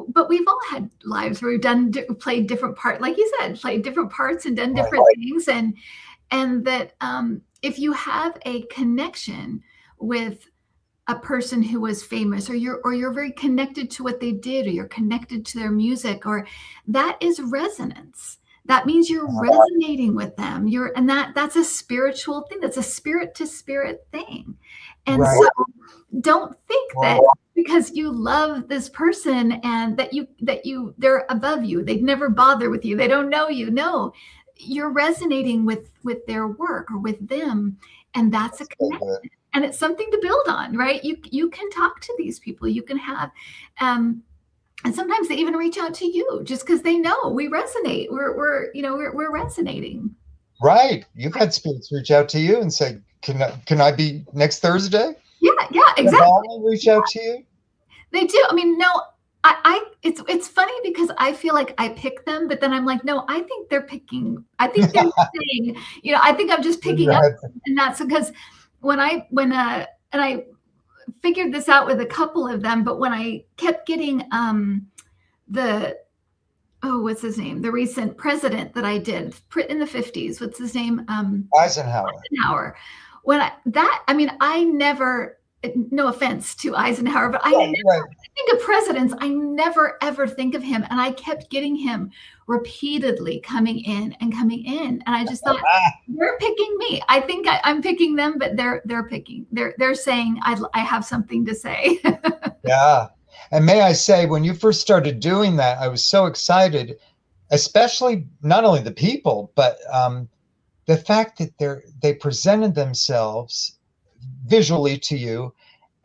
Speaker 1: But we've all had lives where we've played different parts, like you said, played different parts and done different things, and that if you have a connection with a person who was famous, or you're very connected to what they did, or you're connected to their music, or that is resonance. That means you're resonating with them. And that's a spiritual thing. That's a spirit to spirit thing. And
Speaker 2: Right.
Speaker 1: so don't think that because you love this person and that they're above you. They'd never bother with you. They don't know you. No, you're resonating with their work or with them. And that's a connection. And it's something to build on, right? You can talk to these people. You can have, and sometimes they even reach out to you just because they know we resonate. We're resonating.
Speaker 2: Right. You've had spirits reach out to you and say, can I be next Thursday?
Speaker 1: Yeah, exactly.
Speaker 2: Reach out to you?
Speaker 1: They do. I mean, no, it's funny because I feel like I pick them, but then I'm like, no, I think they're picking. I think they're saying, I think I'm just picking up, and that's because when I figured this out with a couple of them, but when I kept getting what's his name? The recent president that I did in the 50s. What's his name?
Speaker 2: Eisenhower.
Speaker 1: I never, no offense to Eisenhower, but I think of presidents, I never ever think of him. And I kept getting him repeatedly coming in. And I just thought, they're picking me. I think I'm picking them, but they're picking. They're saying I have something to say.
Speaker 2: Yeah. And may I say, when you first started doing that, I was so excited, especially not only the people, but the fact that they presented themselves visually to you,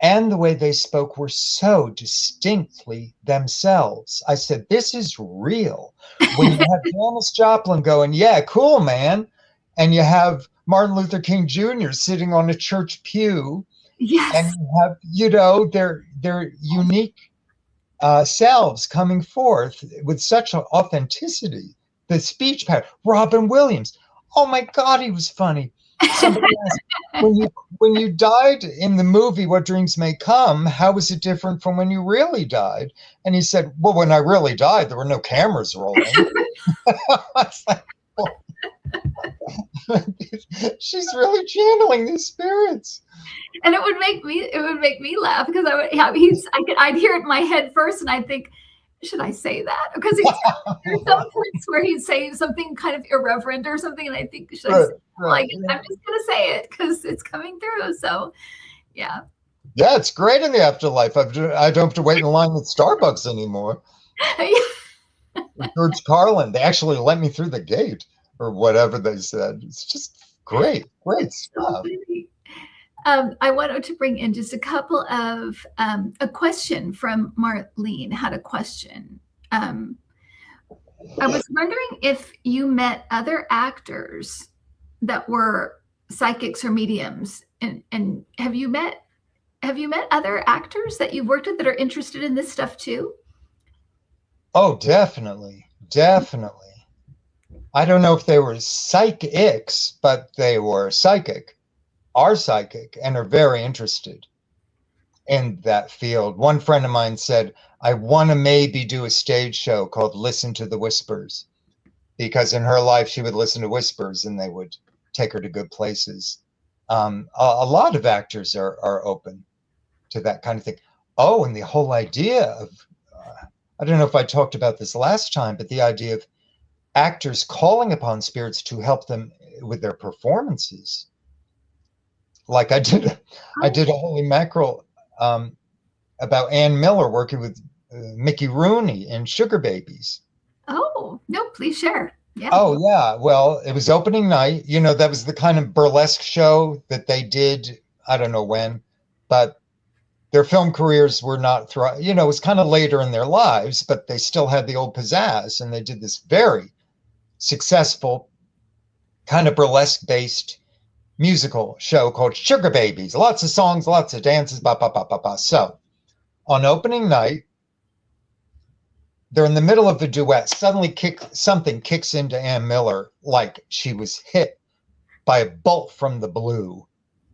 Speaker 2: and the way they spoke were so distinctly themselves. I said, this is real. When you have Janis Joplin going, yeah, cool, man. And you have Martin Luther King Jr. sitting on a church pew.
Speaker 1: Yes.
Speaker 2: And you have, their unique selves coming forth with such an authenticity. The speech pattern. Robin Williams. Oh my God, he was funny. Somebody asked, when you died in the movie What Dreams May Come, how was it different from when you really died? And he said, well, when I really died, there were no cameras rolling. I was like, she's really channeling these spirits.
Speaker 1: And it would make me laugh because I'd hear it in my head first, and I'd think, should I say that? Because there's some points where he'd say something kind of irreverent or something, and I think, should I say it? Like, I'm just gonna say it because it's coming through. So, yeah.
Speaker 2: Yeah, it's great in the afterlife. I don't have to wait in line at Starbucks anymore. George Carlin, they actually let me through the gate or whatever they said. It's just great stuff.
Speaker 1: I wanted to bring in just a couple of a question from Marlene had a question. I was wondering if you met other actors that were psychics or mediums, and have you met other actors that you've worked with that are interested in this stuff too?
Speaker 2: Oh, definitely. I don't know if they were psychics, but they were are psychic, and are very interested in that field. One friend of mine said, I want to maybe do a stage show called Listen to the Whispers, because in her life she would listen to whispers and they would take her to good places. A lot of actors are open to that kind of thing. Oh, and the whole idea of, I don't know if I talked about this last time, but the idea of actors calling upon spirits to help them with their performances. Like I did a holy mackerel about Ann Miller working with Mickey Rooney in Sugar Babies.
Speaker 1: Oh, no, please share. Yeah.
Speaker 2: Oh, yeah. Well, it was opening night. That was the kind of burlesque show that they did. I don't know when, but their film careers were not it was kind of later in their lives, but they still had the old pizzazz, and they did this very successful kind of burlesque based musical show called Sugar Babies. Lots of songs, lots of dances, So on opening night, they're in the middle of a duet. Suddenly something kicks into Ann Miller like she was hit by a bolt from the blue.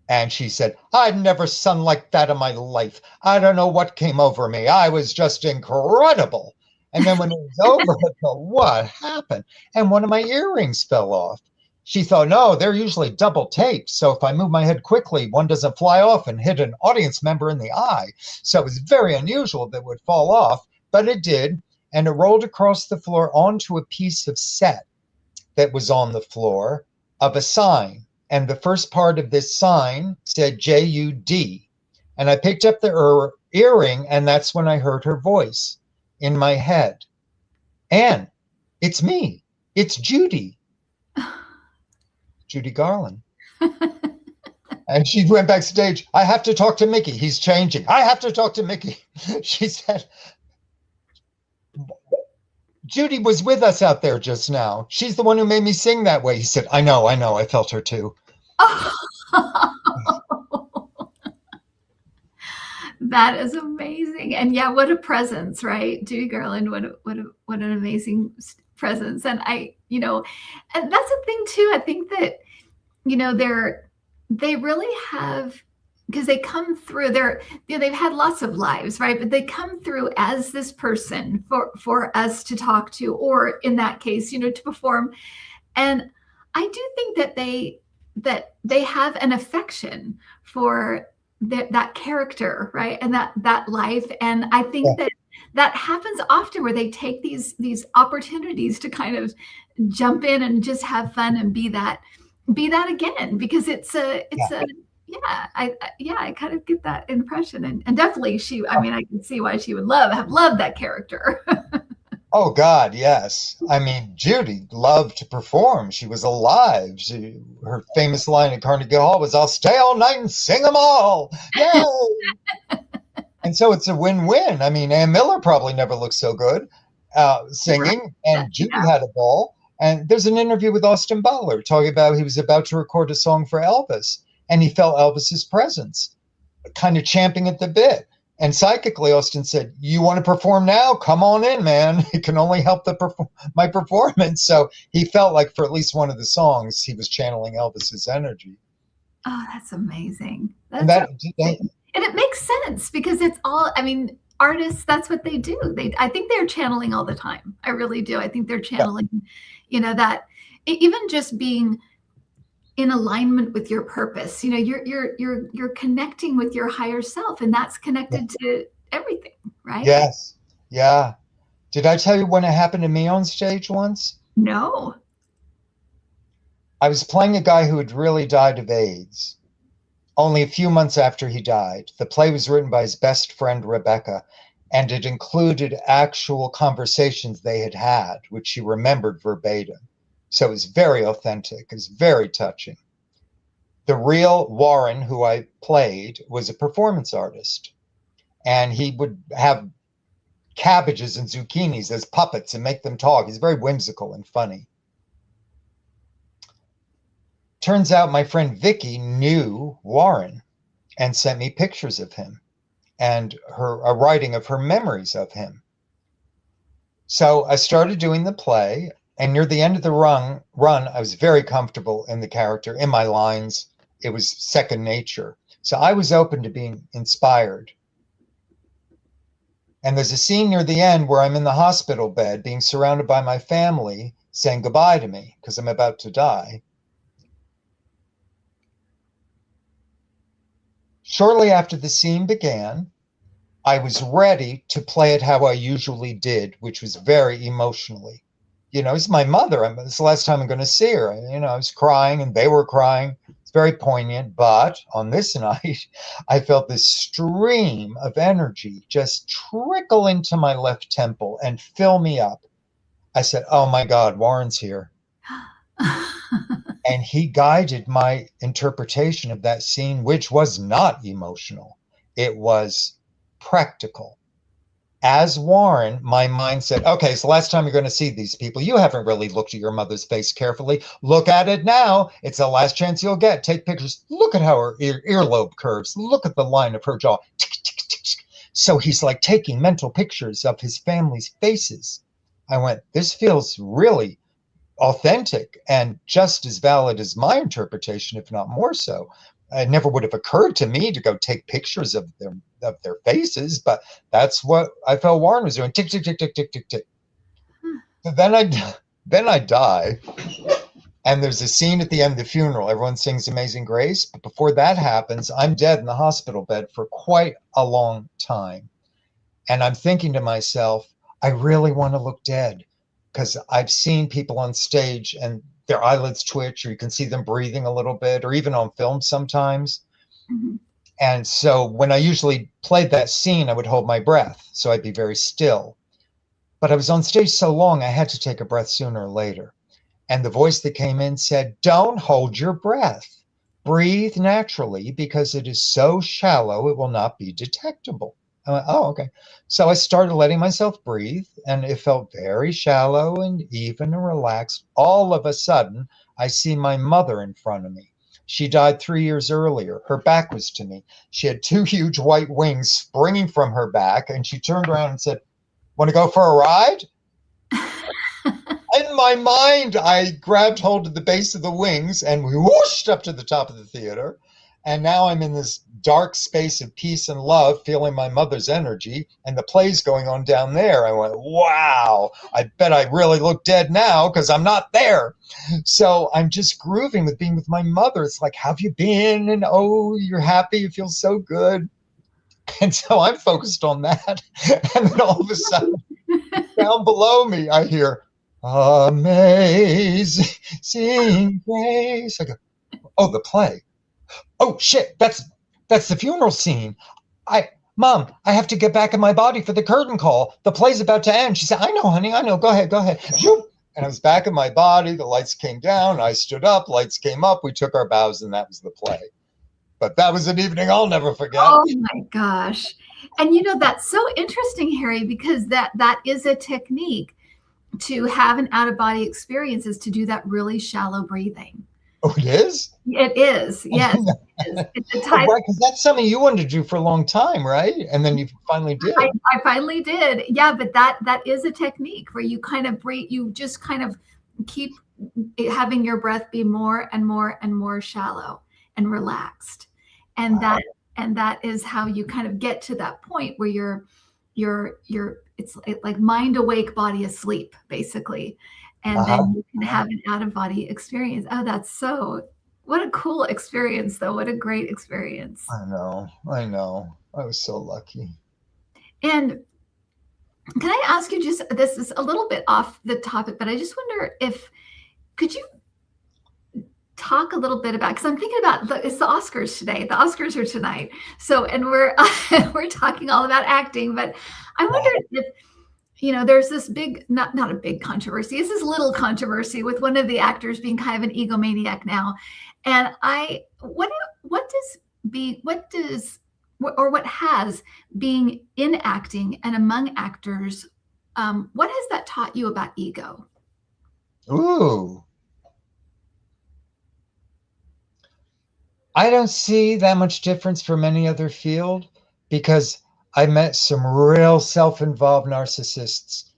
Speaker 2: And she said, I've never sung like that in my life. I don't know what came over me. I was just incredible. And then when it was over, I thought, what happened? And one of my earrings fell off. She thought, no, they're usually double taped. So if I move my head quickly, one doesn't fly off and hit an audience member in the eye. So it was very unusual that it would fall off, but it did. And it rolled across the floor onto a piece of set that was on the floor of a sign. And the first part of this sign said J-U-D. And I picked up the earring, and that's when I heard her voice in my head. Anne, it's me. It's Judy. Judy Garland. And she went backstage. I have to talk to Mickey. He's changing. I have to talk to Mickey. She said, Judy was with us out there just now. She's the one who made me sing that way. He said, I know. I felt her too.
Speaker 1: That is amazing. And yeah, what a presence, right? Judy Garland, what an amazing presence. And and that's the thing too. I think that, they really have, because they come through they've had lots of lives, right? But they come through as this person for us to talk to, or in that case, to perform. And I do think that they have an affection for that character, right? And that life. And I think that happens often, where they take these opportunities to kind of jump in and just have fun and be that again, because I kind of get that impression. And definitely I can see why she would have loved that character.
Speaker 2: Oh God, yes. I mean, Judy loved to perform. She was alive. Her famous line at Carnegie Hall was, I'll stay all night and sing them all. Yay! And so it's a win-win. I mean, Ann Miller probably never looked so good singing, and Judy had a ball. And there's an interview with Austin Butler talking about he was about to record a song for Elvis, and he felt Elvis's presence, kind of champing at the bit. And psychically, Austin said, you want to perform now? Come on in, man. It can only help my performance. So he felt like for at least one of the songs, he was channeling Elvis's energy.
Speaker 1: Oh, that's amazing.
Speaker 2: And
Speaker 1: it makes sense, because it's all, artists, that's what they do. I think they're channeling all the time. I really do. I think they're channeling, that even just being in alignment with your purpose, you're connecting with your higher self, and that's connected to everything, right?
Speaker 2: Yes. Yeah. Did I tell you when it happened to me on stage once?
Speaker 1: No.
Speaker 2: I was playing a guy who had really died of AIDS. Only a few months after he died. The play was written by his best friend, Rebecca, and it included actual conversations they had had, which she remembered verbatim. So it was very authentic. It was very touching. The real Warren, who I played, was a performance artist. And he would have cabbages and zucchinis as puppets and make them talk. He's very whimsical and funny. Turns out my friend Vicky knew Warren and sent me pictures of him and a writing of her memories of him. So I started doing the play, and near the end of the run, I was very comfortable in the character, in my lines. It was second nature. So I was open to being inspired. And there's a scene near the end where I'm in the hospital bed being surrounded by my family saying goodbye to me because I'm about to die. Shortly after the scene began, I was ready to play it how I usually did, which was very emotionally. It's my mother. It's the last time I'm going to see her. I was crying and they were crying. It's very poignant. But on this night, I felt this stream of energy just trickle into my left temple and fill me up. I said, oh my God, Warren's here. And he guided my interpretation of that scene, which was not emotional. It was practical. As Warren, my mind said, okay, it's the last time you're going to see these people. You haven't really looked at your mother's face carefully. Look at it now. It's the last chance you'll get. Take pictures. Look at how her earlobe curves. Look at the line of her jaw. Tick, tick, tick, tick. So he's like taking mental pictures of his family's faces. I went, this feels really authentic and just as valid as my interpretation, if not more so. It never would have occurred to me to go take pictures of their faces, but that's what I felt Warren was doing. Tick, tick, tick, tick, tick, tick, tick. So then I die, and there's a scene at the end of the funeral. Everyone sings Amazing Grace, but before that happens, I'm dead in the hospital bed for quite a long time. And I'm thinking to myself, I really want to look dead. because I've seen people on stage and their eyelids twitch, or you can see them breathing a little bit, or even on film sometimes.
Speaker 1: Mm-hmm.
Speaker 2: And so when I usually played that scene, I would hold my breath. So I'd be very still. But I was on stage so long, I had to take a breath sooner or later. And the voice that came in said, "Don't hold your breath. Breathe naturally because it is so shallow, it will not be detectable." I went, "Oh, okay." So I started letting myself breathe, and it felt very shallow and even and relaxed. All of a sudden, I see my mother in front of me. She died 3 years earlier. Her back was to me. She had two huge white wings springing from her back, and she turned around and said, "Want to go for a ride?" In my mind, I grabbed hold of the base of the wings and we whooshed up to the top of the theater. And now I'm in this dark space of peace and love, feeling my mother's energy, and the play's going on down there. I went, wow, I bet I really look dead now because I'm not there. So I'm just grooving with being with my mother. It's like, "How have you been?" And, "Oh, you're happy. You feel so good." And so I'm focused on that. And then all of a sudden, down below me, I hear, "Amazing Grace." I go, "Oh, the play. Oh shit, that's the funeral scene. Mom, I have to get back in my body for the curtain call. The play's about to end." She said, "I know, honey, I know. Go ahead, go ahead." And I was back in my body. The lights came down. I stood up. Lights came up. We took our bows, and that was the play. But that was an evening I'll never forget.
Speaker 1: Oh my gosh. And that's so interesting, Harry, because that is a technique to have an out-of-body experience, is to do that really shallow breathing.
Speaker 2: Oh, it is?
Speaker 1: It is, yes. It's a type.
Speaker 2: Oh, right, because that's something you wanted to do for a long time, right? And then you finally did.
Speaker 1: I finally did. Yeah, but that is a technique where you kind of breathe, you just kind of keep having your breath be more and more and more shallow and relaxed. And
Speaker 2: Wow.
Speaker 1: that is how you kind of get to that point where you're it's like mind awake, body asleep, basically. And then you can have an out-of-body experience. Oh, what a cool experience, though. What a great experience.
Speaker 2: I know. I was so lucky.
Speaker 1: And can I ask you, just, this is a little bit off the topic, but I just wonder could you talk a little bit about, because I'm thinking about it's the Oscars today. The Oscars are tonight. So, and we're talking all about acting, but I wonder if, there's this big, not a big controversy. This is little controversy with one of the actors being kind of an egomaniac now. And what has being in acting and among actors, what has that taught you about ego?
Speaker 2: Ooh. I don't see that much difference from any other field, because I met some real self-involved narcissists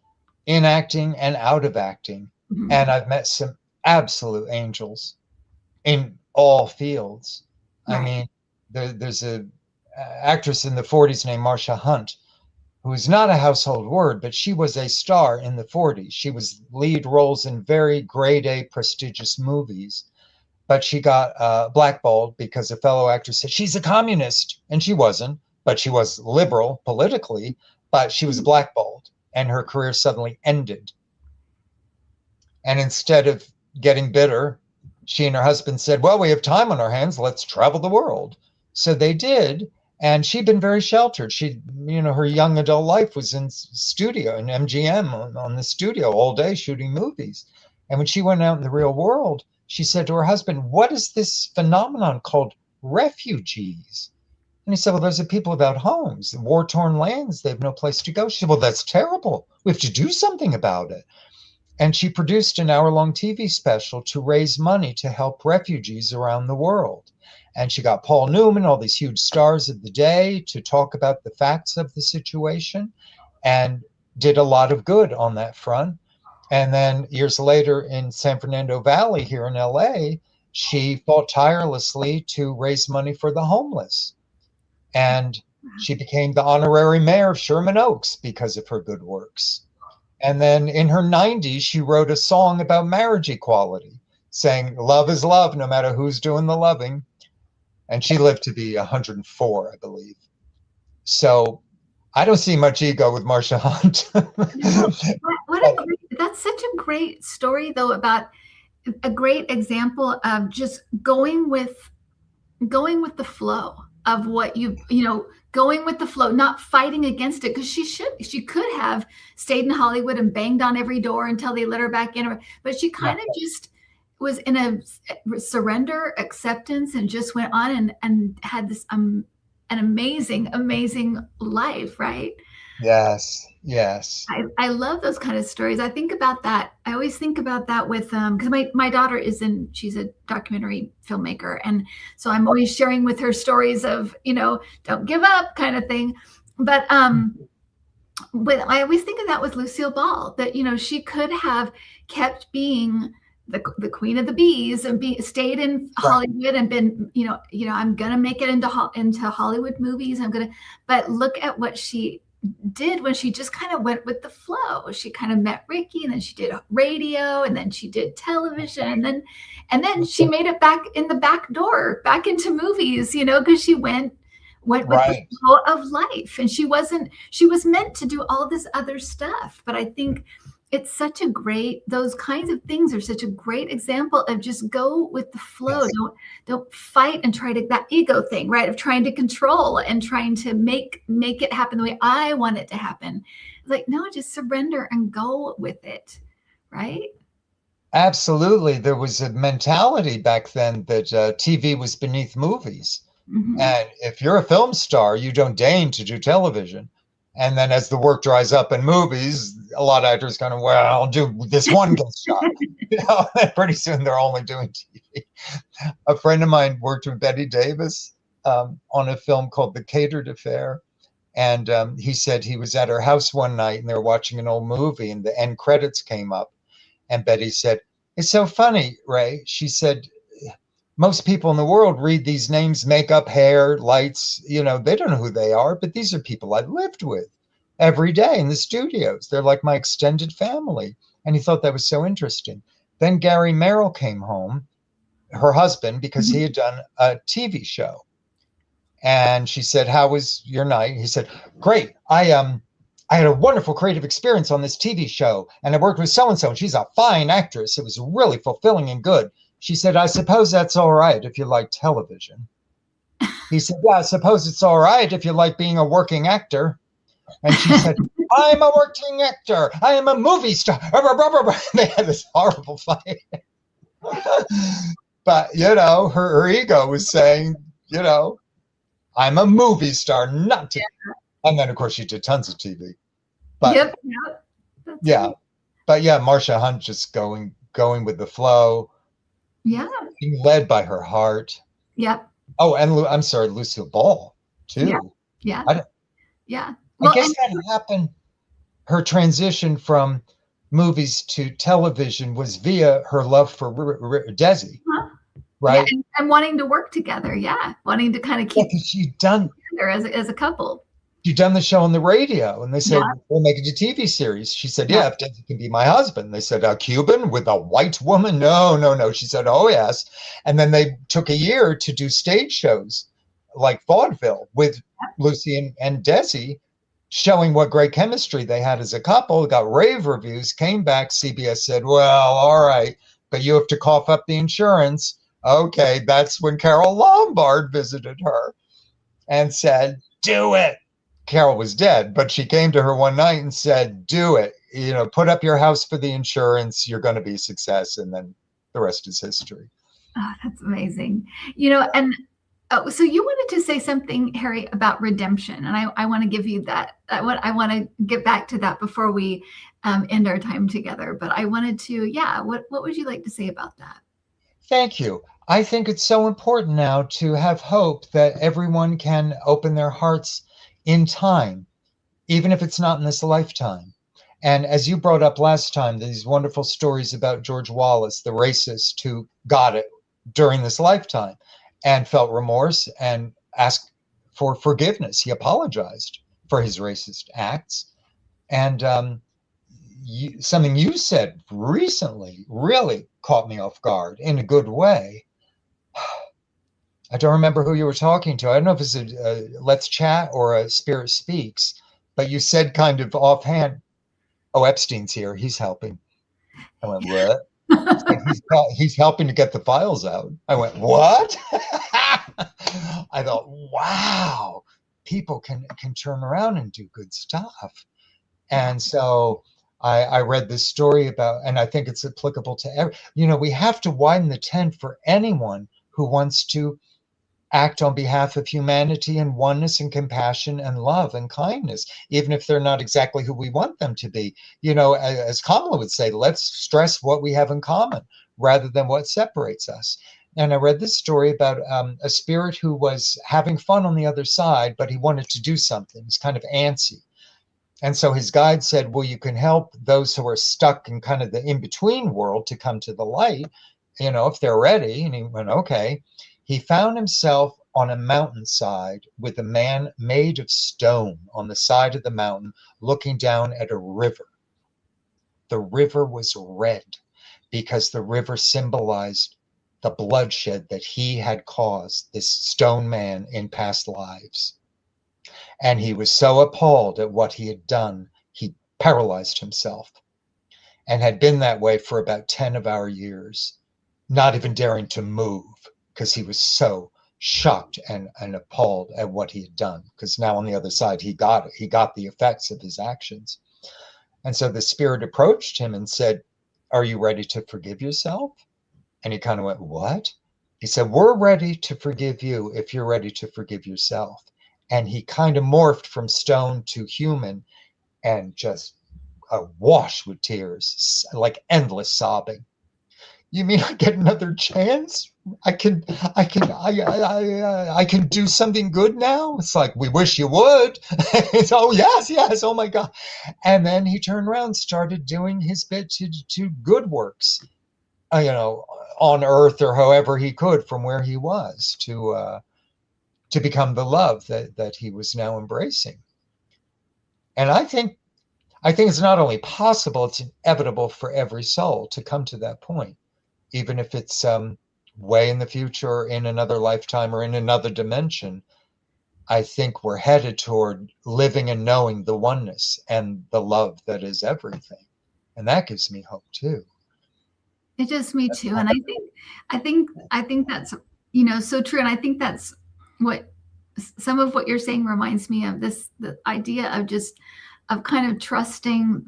Speaker 2: in acting and out of acting. Mm-hmm. And I've met some absolute angels in all fields. Right. I mean, there's a actress in the 40s named Marsha Hunt, who's not a household word, but she was a star in the 40s. She was lead roles in very grade A prestigious movies. But she got blackballed because a fellow actor said she's a communist, and she wasn't, but she was liberal politically, but she was blackballed, and her career suddenly ended. And instead of getting bitter, she and her husband said, "Well, we have time on our hands. Let's travel the world." So they did. And she'd been very sheltered. She, her young adult life was in studio, in MGM, on the studio all day shooting movies. And when she went out in the real world, she said to her husband, "What is this phenomenon called refugees?" And he said, "Well, those are people without homes, war-torn lands. They have no place to go." She said, "Well, that's terrible. We have to do something about it." And she produced an hour-long TV special to raise money to help refugees around the world. And she got Paul Newman, all these huge stars of the day, to talk about the facts of the situation, and did a lot of good on that front. And then years later in San Fernando Valley here in LA, she fought tirelessly to raise money for the homeless. And she became the honorary mayor of Sherman Oaks because of her good works. And then in her 90s, she wrote a song about marriage equality, saying, "Love is love, no matter who's doing the loving." And she lived to be 104, I believe. So I don't see much ego with Marsha Hunt.
Speaker 1: What a that's such a great story, though, about a great example of just going with the flow of what going with the flow, not fighting against it, because she could have stayed in Hollywood and banged on every door until they let her back in, but she kind of just was in a surrender, acceptance, and just went on and had this an amazing life, right?
Speaker 2: Yes, yes.
Speaker 1: I love those kind of stories. I think about that. I always think about that with because my daughter she's a documentary filmmaker, and so I'm always sharing with her stories of don't give up kind of thing. But I always think of that with Lucille Ball, that she could have kept being the queen of the bees and stayed in Hollywood and been I'm gonna make it into Hollywood movies. But look at what she did when she just kind of went with the flow. She kind of met Ricky, and then she did radio, and then she did television, and then she made it back in the back door, back into movies, because she went with the flow of life. And she was meant to do all this other stuff. But I think it's those kinds of things are such a great example of just go with the flow. Yes. Don't fight and try to, that ego thing, right? Of trying to control and trying to make it happen the way I want it to happen. Like, no, just surrender and go with it. Right.
Speaker 2: Absolutely. There was a mentality back then that TV was beneath movies. Mm-hmm. And if you're a film star, you don't deign to do television. And then as the work dries up in movies, a lot of actors kind of, well, I'll do this one guest shot. Pretty soon they're only doing TV. A friend of mine worked with Bette Davis on a film called The Catered Affair. And he said he was at her house one night and they were watching an old movie and the end credits came up. And Betty said, "It's so funny, Ray." She said, "Most people in the world read these names, makeup, hair, lights, they don't know who they are, but these are people I lived with every day in the studios. They're like my extended family." And he thought that was so interesting. Then Gary Merrill came home, her husband, because he had done a TV show. And she said, "How was your night?" He said, "Great. I had a wonderful creative experience on this TV show, and I worked with so-and-so, and she's a fine actress. It was really fulfilling and good." She said, "I suppose that's all right if you like television." He said, "Yeah, I suppose it's all right if you like being a working actor." And she said, "I'm a working actor. I am a movie star." They had this horrible fight. But, her ego was saying, "I'm a movie star, not TV." And then, of course, she did tons of TV. But,
Speaker 1: yep.
Speaker 2: Yeah. Right. But, yeah, Marsha Hunt just going with the flow.
Speaker 1: Yeah.
Speaker 2: Being led by her heart.
Speaker 1: Yep.
Speaker 2: Oh, and I'm sorry, Lucille Ball, too.
Speaker 1: Yeah.
Speaker 2: Yeah. I guess that happened. Her transition from movies to television was via her love for Desi. Uh-huh. Right.
Speaker 1: Yeah, and wanting to work together. Yeah. Wanting to kind of keep
Speaker 2: she'd done
Speaker 1: together as a couple.
Speaker 2: She'd done the show on the radio, and they said, "We'll make it a TV series." She said, "Yeah, if Desi can be my husband." They said, "A Cuban with a white woman?" No. She said, "Oh, yes." And then they took a year to do stage shows like vaudeville with Lucy and Desi, showing what great chemistry they had as a couple. Got rave reviews, came back. CBS said, "Well, all right, but you have to cough up the insurance." Okay, that's when Carol Lombard visited her and said, "Do it." Carol was dead, but she came to her one night and said, "Do it. Put up your house for the insurance. You're going to be a success." And then the rest is history.
Speaker 1: Oh, that's amazing. And so you wanted to say something, Harry, about redemption. And I want to give you that. I want to get back to that before we end our time together. But I wanted to, what would you like to say about that?
Speaker 2: Thank you. I think it's so important now to have hope that everyone can open their hearts in time, even if it's not in this lifetime. And as you brought up last time, these wonderful stories about George Wallace, the racist who got it during this lifetime and felt remorse and asked for forgiveness. He apologized for his racist acts. And something you said recently really caught me off guard in a good way. I don't remember who you were talking to. I don't know if it's a Let's Chat or a Spirit Speaks, but you said kind of offhand, oh, Epstein's here. He's helping. I went, what? Like he's helping to get the files out. I went, what? I thought, wow, people can turn around and do good stuff. And so I read this story about, and I think it's applicable to every, we have to widen the tent for anyone who wants to act on behalf of humanity and oneness and compassion and love and kindness, even if they're not exactly who we want them to be. As Kamala would say, let's stress what we have in common rather than what separates us. And I read this story about a spirit who was having fun on the other side, but he wanted to do something. He's kind of antsy. And so his guide said, well, you can help those who are stuck in kind of the in-between world to come to the light, if they're ready. And he went, okay. He found himself on a mountainside with a man made of stone on the side of the mountain, looking down at a river. The river was red because the river symbolized the bloodshed that he had caused, this stone man, in past lives. And he was so appalled at what he had done, he paralyzed himself and had been that way for about 10 of our years, not even daring to move because he was so shocked and appalled at what he had done. Because now on the other side, he got the effects of his actions. And so the spirit approached him and said, are you ready to forgive yourself? And he kind of went, what? He said, we're ready to forgive you if you're ready to forgive yourself. And he kind of morphed from stone to human and just awash with tears, like endless sobbing. You mean I get another chance? I can do something good now? It's like, we wish you would. It's, oh, yes. Oh, my God. And then he turned around and started doing his bit to good works, on earth or however he could from where he was to become the love that he was now embracing. And I think it's not only possible, it's inevitable for every soul to come to that point, even if it's way in the future, in another lifetime, or in another dimension. I think we're headed toward living and knowing the oneness and the love that is everything. And that gives me hope too.
Speaker 1: It does me too. And I think that's, so true. And I think that's what some of what you're saying reminds me of, the idea of kind of trusting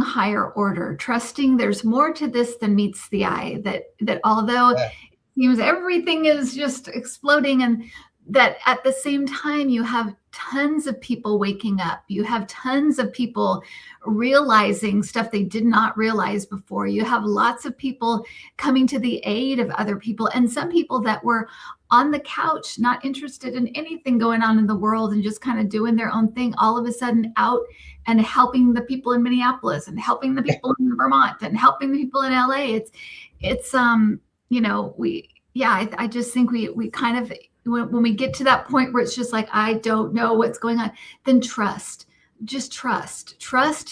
Speaker 1: higher order, trusting there's more to this than meets the eye, that although it seems everything is just exploding, and that at the same time you have tons of people waking up, you have tons of people realizing stuff they did not realize before, you have lots of people coming to the aid of other people, and some people that were on the couch not interested in anything going on in the world and just kind of doing their own thing, all of a sudden out and helping the people in Minneapolis and helping the people in Vermont and helping the people in LA. I just think we kind of, when we get to that point where it's just like, I don't know what's going on, then trust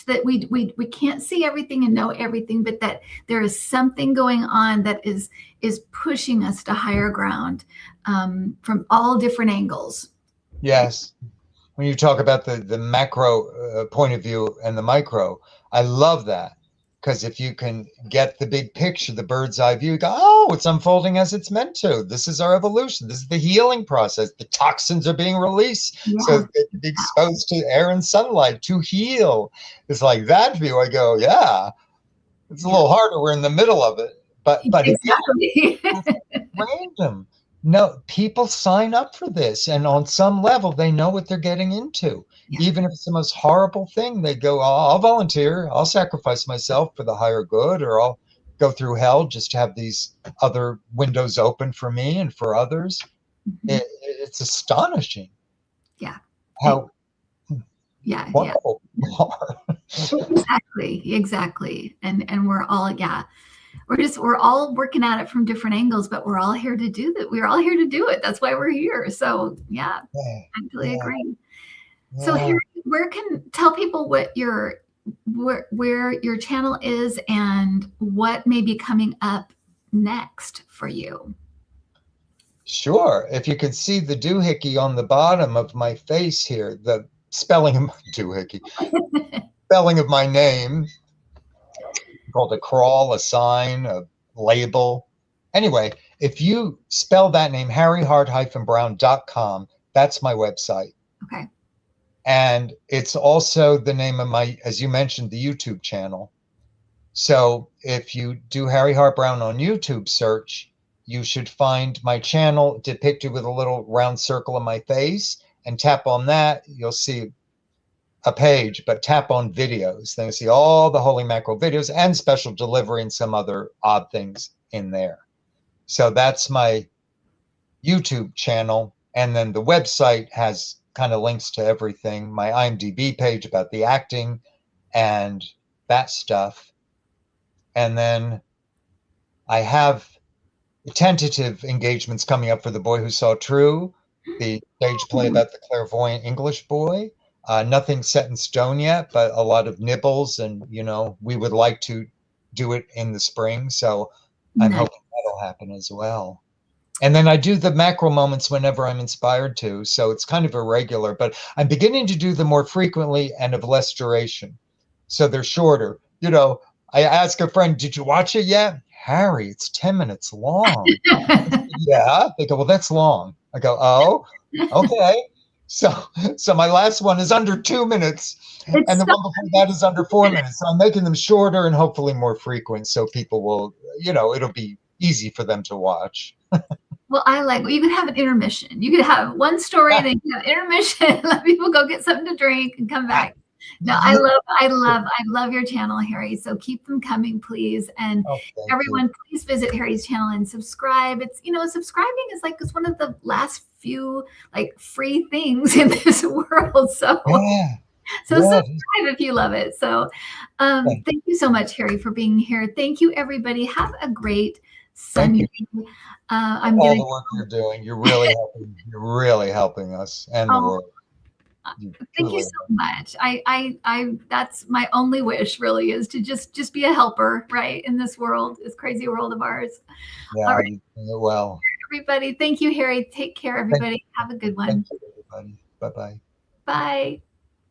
Speaker 1: that we can't see everything and know everything, but that there is something going on that is pushing us to higher ground, from all different angles.
Speaker 2: Yes. When you talk about the macro point of view and the micro, I love that. Because if you can get the big picture, the bird's eye view, you go, oh, it's unfolding as it's meant to. This is our evolution. This is the healing process. The toxins are being rreleased so they can be exposed to air and sunlight to heal. It's like that view. I go, yeah, it's a little harder. We're in the middle of it. But
Speaker 1: exactly.
Speaker 2: It's random. No, people sign up for this. And on some level, they know what they're getting into. Even if it's the most horrible thing, they go, oh, I'll volunteer. I'll sacrifice myself for the higher good, or I'll go through hell just to have these other windows open for me and for others. Mm-hmm. It's astonishing.
Speaker 1: Yeah.
Speaker 2: How
Speaker 1: wonderful
Speaker 2: people are.
Speaker 1: Exactly. And we're all, we're all working at it from different angles, but we're all here to do that. We're all here to do it. That's why we're here. So I totally agree. Yeah. So Harry, where can tell people what where your channel is and what may be coming up next for you?
Speaker 2: Sure. If you could see the doohickey on the bottom of my face here, the spelling of doohickey. spelling of my name, called a crawl, a sign, a label. Anyway, if you spell that name, harryhart-brown.com, that's my website.
Speaker 1: Okay.
Speaker 2: And it's also the name of my, as you mentioned, the YouTube channel. So if you do Harry Hart-Browne on YouTube search, you should find my channel depicted with a little round circle of my face, and tap on that. You'll see a page, but tap on videos. Then you see all the Holy Mackerel videos and special delivery and some other odd things in there. So that's my YouTube channel. And then the website has kind of links to everything. My IMDb page about the acting and that stuff. And then I have tentative engagements coming up for The Boy Who Saw True, the stage play about the clairvoyant English boy. Nothing set in stone yet, but a lot of nibbles, and we would like to do it in the spring. So I'm
Speaker 1: Nice.
Speaker 2: hoping that'll happen as well. And then I do the mackerel moments whenever I'm inspired to. So it's kind of irregular, but I'm beginning to do them more frequently and of less duration. So they're shorter. I ask a friend, did you watch it yet? Harry, it's 10 minutes long. Yeah. They go, well, that's long. I go, oh, okay. So my last one is under 2 minutes, and the one before that is under 4 minutes. So I'm making them shorter and hopefully more frequent, so people will, it'll be easy for them to watch.
Speaker 1: Well, you could have an intermission. You could have one story, then you have intermission, let people go get something to drink and come back. No, I love your channel, Harry. So keep them coming, please. And everyone, please visit Harry's channel and subscribe. It's, subscribing is it's one of the last few free things in this world. So, subscribe if you love it. So, thank you so much, Harry, for being here. Thank you, everybody. Have a great Sunday.
Speaker 2: I'm all the work you're doing. You're really helping us and the world.
Speaker 1: Thank you so much. I that's my only wish, really, is to just be a helper, right, in this world, this crazy world of ours.
Speaker 2: Yeah, all right. Well,
Speaker 1: everybody, thank you, Harry. Take care, everybody. Have a good one.
Speaker 2: Thank you, everybody. Bye-bye.
Speaker 1: Bye.